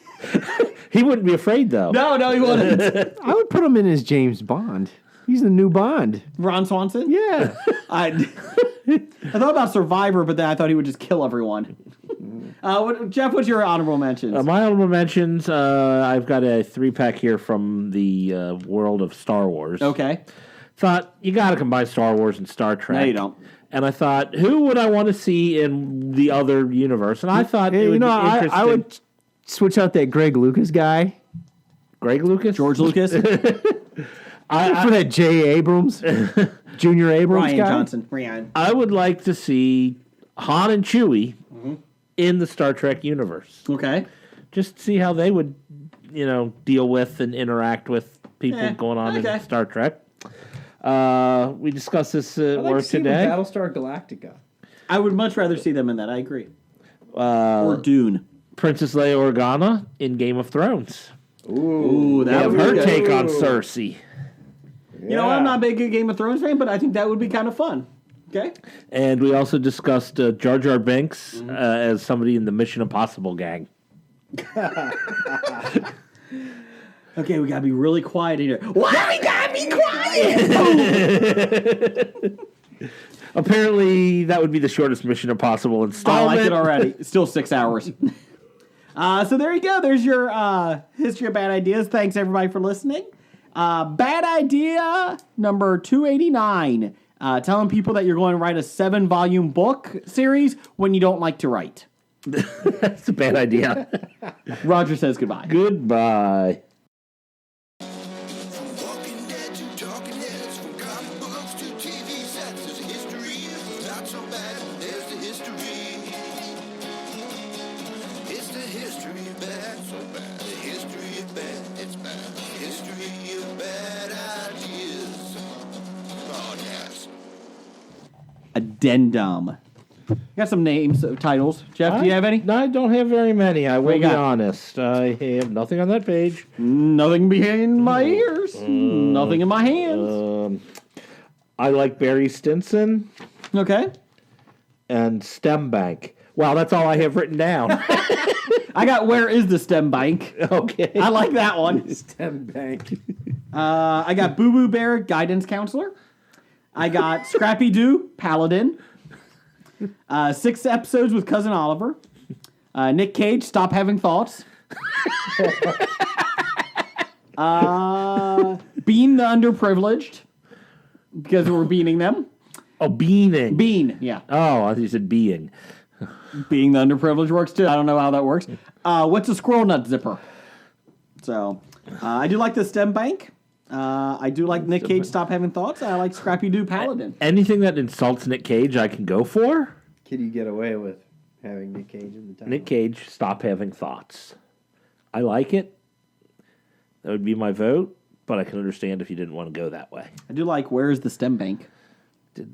He wouldn't be afraid, though. No, he wouldn't. I would put him in as James Bond. He's the new Bond. Ron Swanson? Yeah. I thought about Survivor, but then I thought he would just kill everyone. Jeff, what's your honorable mentions? My honorable mentions, I've got a 3-pack here from the world of Star Wars. Okay. Thought, you got to combine Star Wars and Star Trek. No, you don't. And I thought, who would I want to see in the other universe? And I thought, it would be interesting. I would switch out that Greg Lucas guy. Greg Lucas? George Lucas? For that J. Abrams, Junior Abrams Ryan guy. Johnson. Ryan. I would like to see Han and Chewie in the Star Trek universe. Okay. Just see how they would, deal with and interact with people going on in Star Trek. We discussed this at work today. Battlestar Galactica. I would much rather see them in that. I agree. Or Dune. Princess Leia Organa in Game of Thrones. Ooh, that Have would her be good. take on Cersei. You know, I'm not a big Game of Thrones fan, but I think that would be kind of fun. Okay. And we also discussed Jar Jar Binks as somebody in the Mission Impossible gang. Okay, we gotta be really quiet in here. Why we gotta be quiet? Apparently, that would be the shortest Mission Impossible I installment. like it already. It's still 6 hours. So there you go. There's your history of bad ideas. Thanks everybody for listening. Bad idea number 289. Telling people that you're going to write a 7-volume book series when you don't like to write. That's a bad idea. Roger says goodbye. Goodbye. Walking Dead to Talking Heads, from comic books to TV sets, there's a history. It's not so bad. There's the history. It's the history of bad, so bad. The history of bad, it's bad. The history of bad ideas. Podcast. Addendum. Got some names, titles. Jeff, do you have any? No, I don't have very many. I will you be got? honest. I have nothing on that page. Nothing behind my ears. Nothing in my hands. I like Barry Stinson Okay. and Stem Bank. Wow, that's all I have written down. I got Where is the Stem Bank? Okay. I like that one. Stem Bank. I got Boo Boo Bear, Guidance Counselor. I got Scrappy Doo, Paladin. 6 episodes with Cousin Oliver. Nick Cage, Stop Having Thoughts. Bean the Underprivileged, because we're beaning them. Oh, beaning. Bean, yeah. Oh, I thought you said being. Being the underprivileged works too. I don't know how that works. What's a squirrel nut zipper? So, I do like the Stem Bank. I do like Nick Cage, Stop Having Thoughts. I like Scrappy Doo, Paladin. Anything that insults Nick Cage, I can go for. Can you get away with having Nick Cage in the title? Nick Cage, Stop Having Thoughts. I like it. That would be my vote, but I can understand if you didn't want to go that way. I do like Where's the Stem Bank?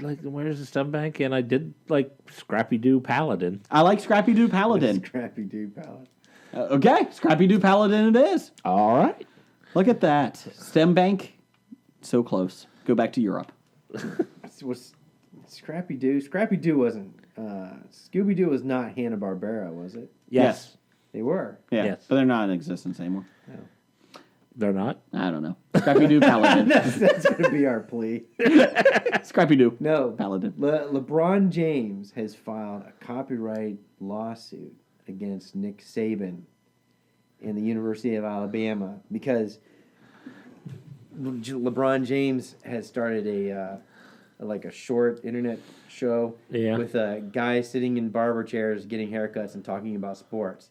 Where's the Stem Bank? And I did like Scrappy Doo Paladin. I like Scrappy Doo, Paladin. Scrappy Doo Paladin. Okay, Scrappy Doo, Paladin it is. All right. Look at that. Stem Bank, so close. Go back to Europe. Scrappy Doo. Scrappy Doo wasn't. Scooby Doo was not Hanna-Barbera, was it? Yes. They were. Yeah, Yes. but they're not in existence anymore. They're not? I don't know. Scrappy Doo Paladin. That's going to be our plea. Scrappy Doo. No. Paladin. LeBron James has filed a copyright lawsuit against Nick Saban in the University of Alabama because LeBron James has started a short internet show with a guy sitting in barber chairs getting haircuts and talking about sports.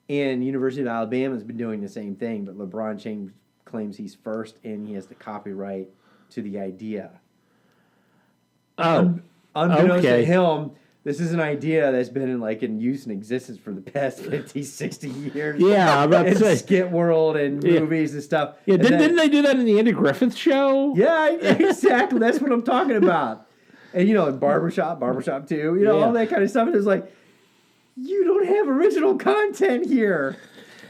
And University of Alabama has been doing the same thing, but LeBron James claims he's first and he has the copyright to the idea. Unbeknownst to him, this is an idea that's been in use and existence for the past 50, 60 years. Yeah, I'm about to say. Skit World and movies and stuff. Yeah, And didn't they do that in the Andy Griffith show? Yeah, exactly. That's what I'm talking about. And, in Barbershop 2, all that kind of stuff. And it's like, you don't have original content here.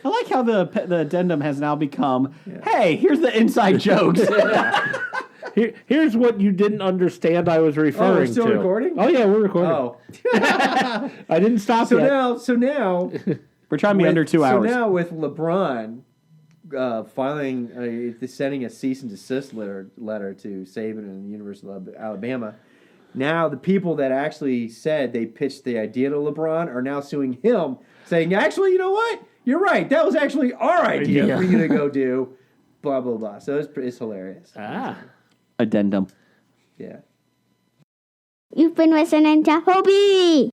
I like how the addendum has now become, hey, here's the inside jokes. Here's what you didn't understand I was referring we're still to. recording? Oh, yeah, we're recording. Oh. I didn't stop yet. So now... We're trying to be under 2 hours. So now with LeBron sending a cease and desist letter to Saban and the University of Alabama, now the people that actually said they pitched the idea to LeBron are now suing him, saying, actually, you know what? You're right. That was actually our idea for you to go do blah, blah, blah. So it's hilarious. Addendum. Yeah. You've been listening to Hobie.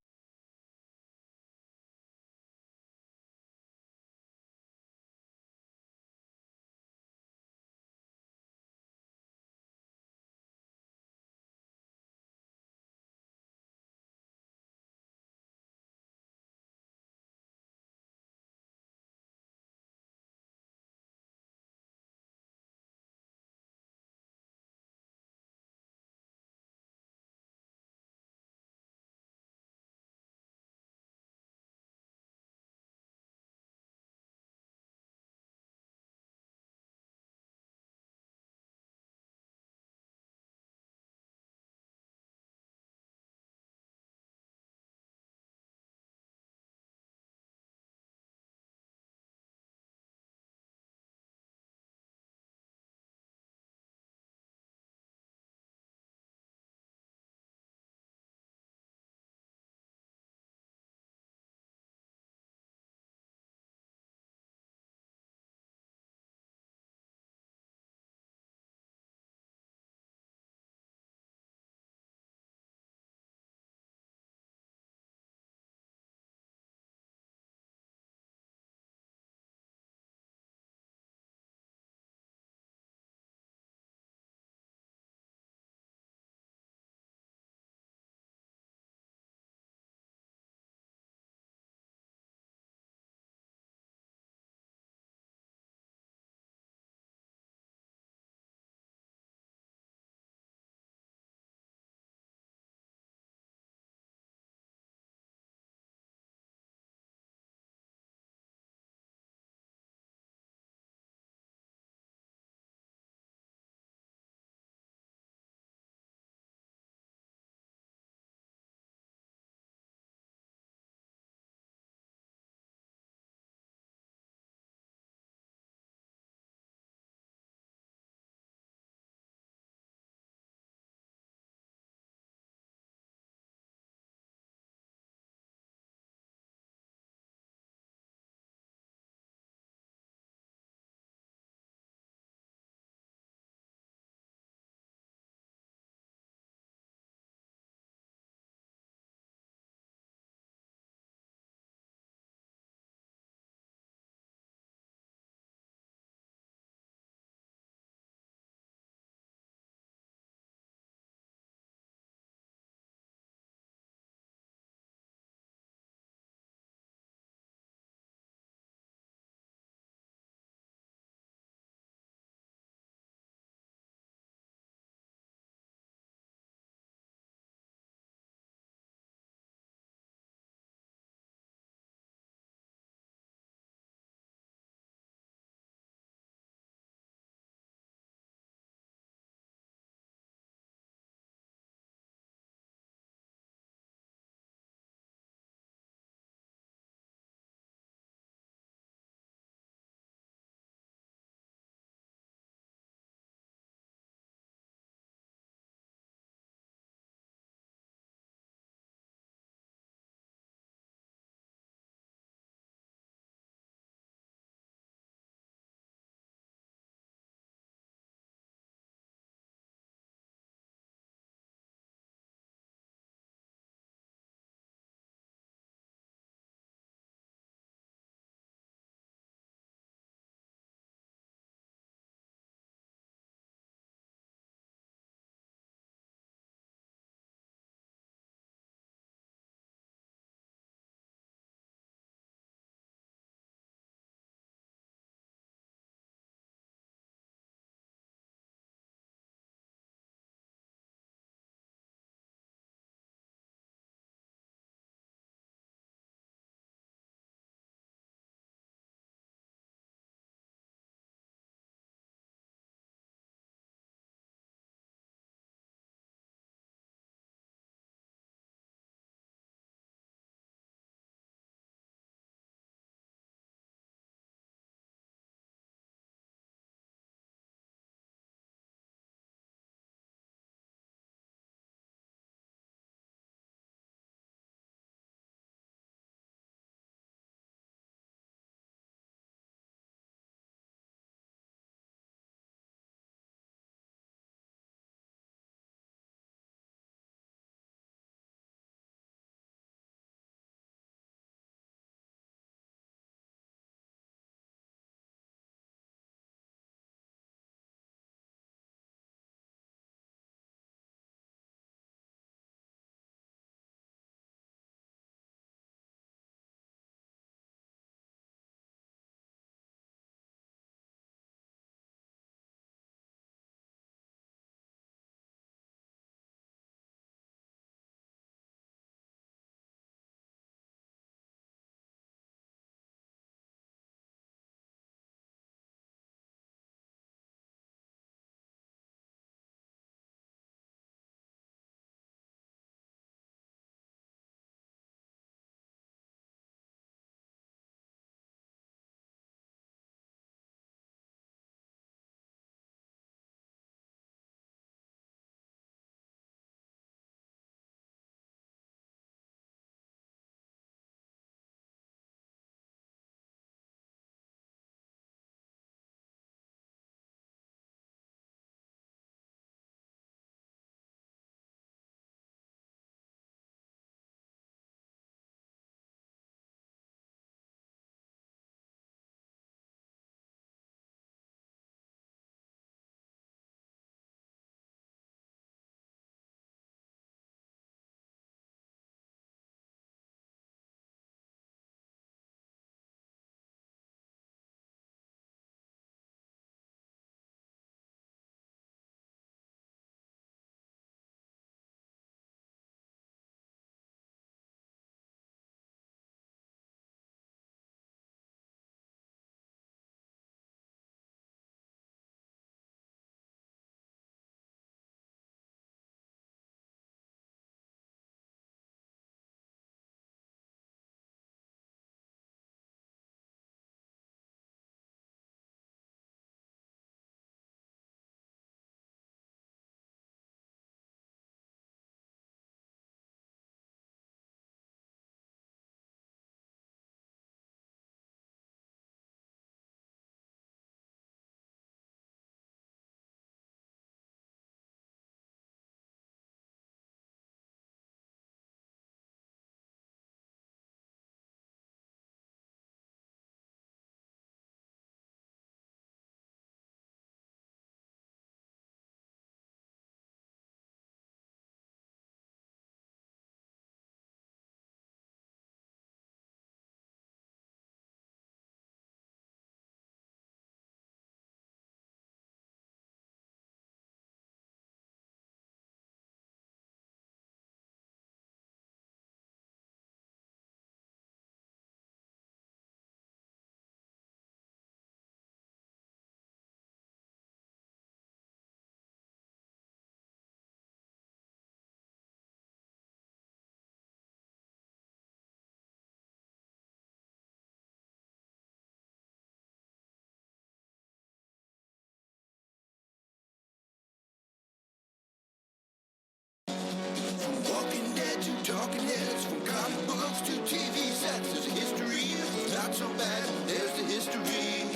head to talking heads, from comic books to TV sets. There's a history, not so bad. There's the history.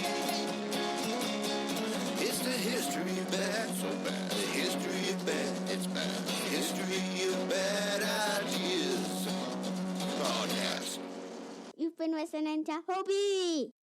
It's the history of bad, so bad. The history of bad, it's bad. History of bad ideas. Podcast. You've been listening to Hobie.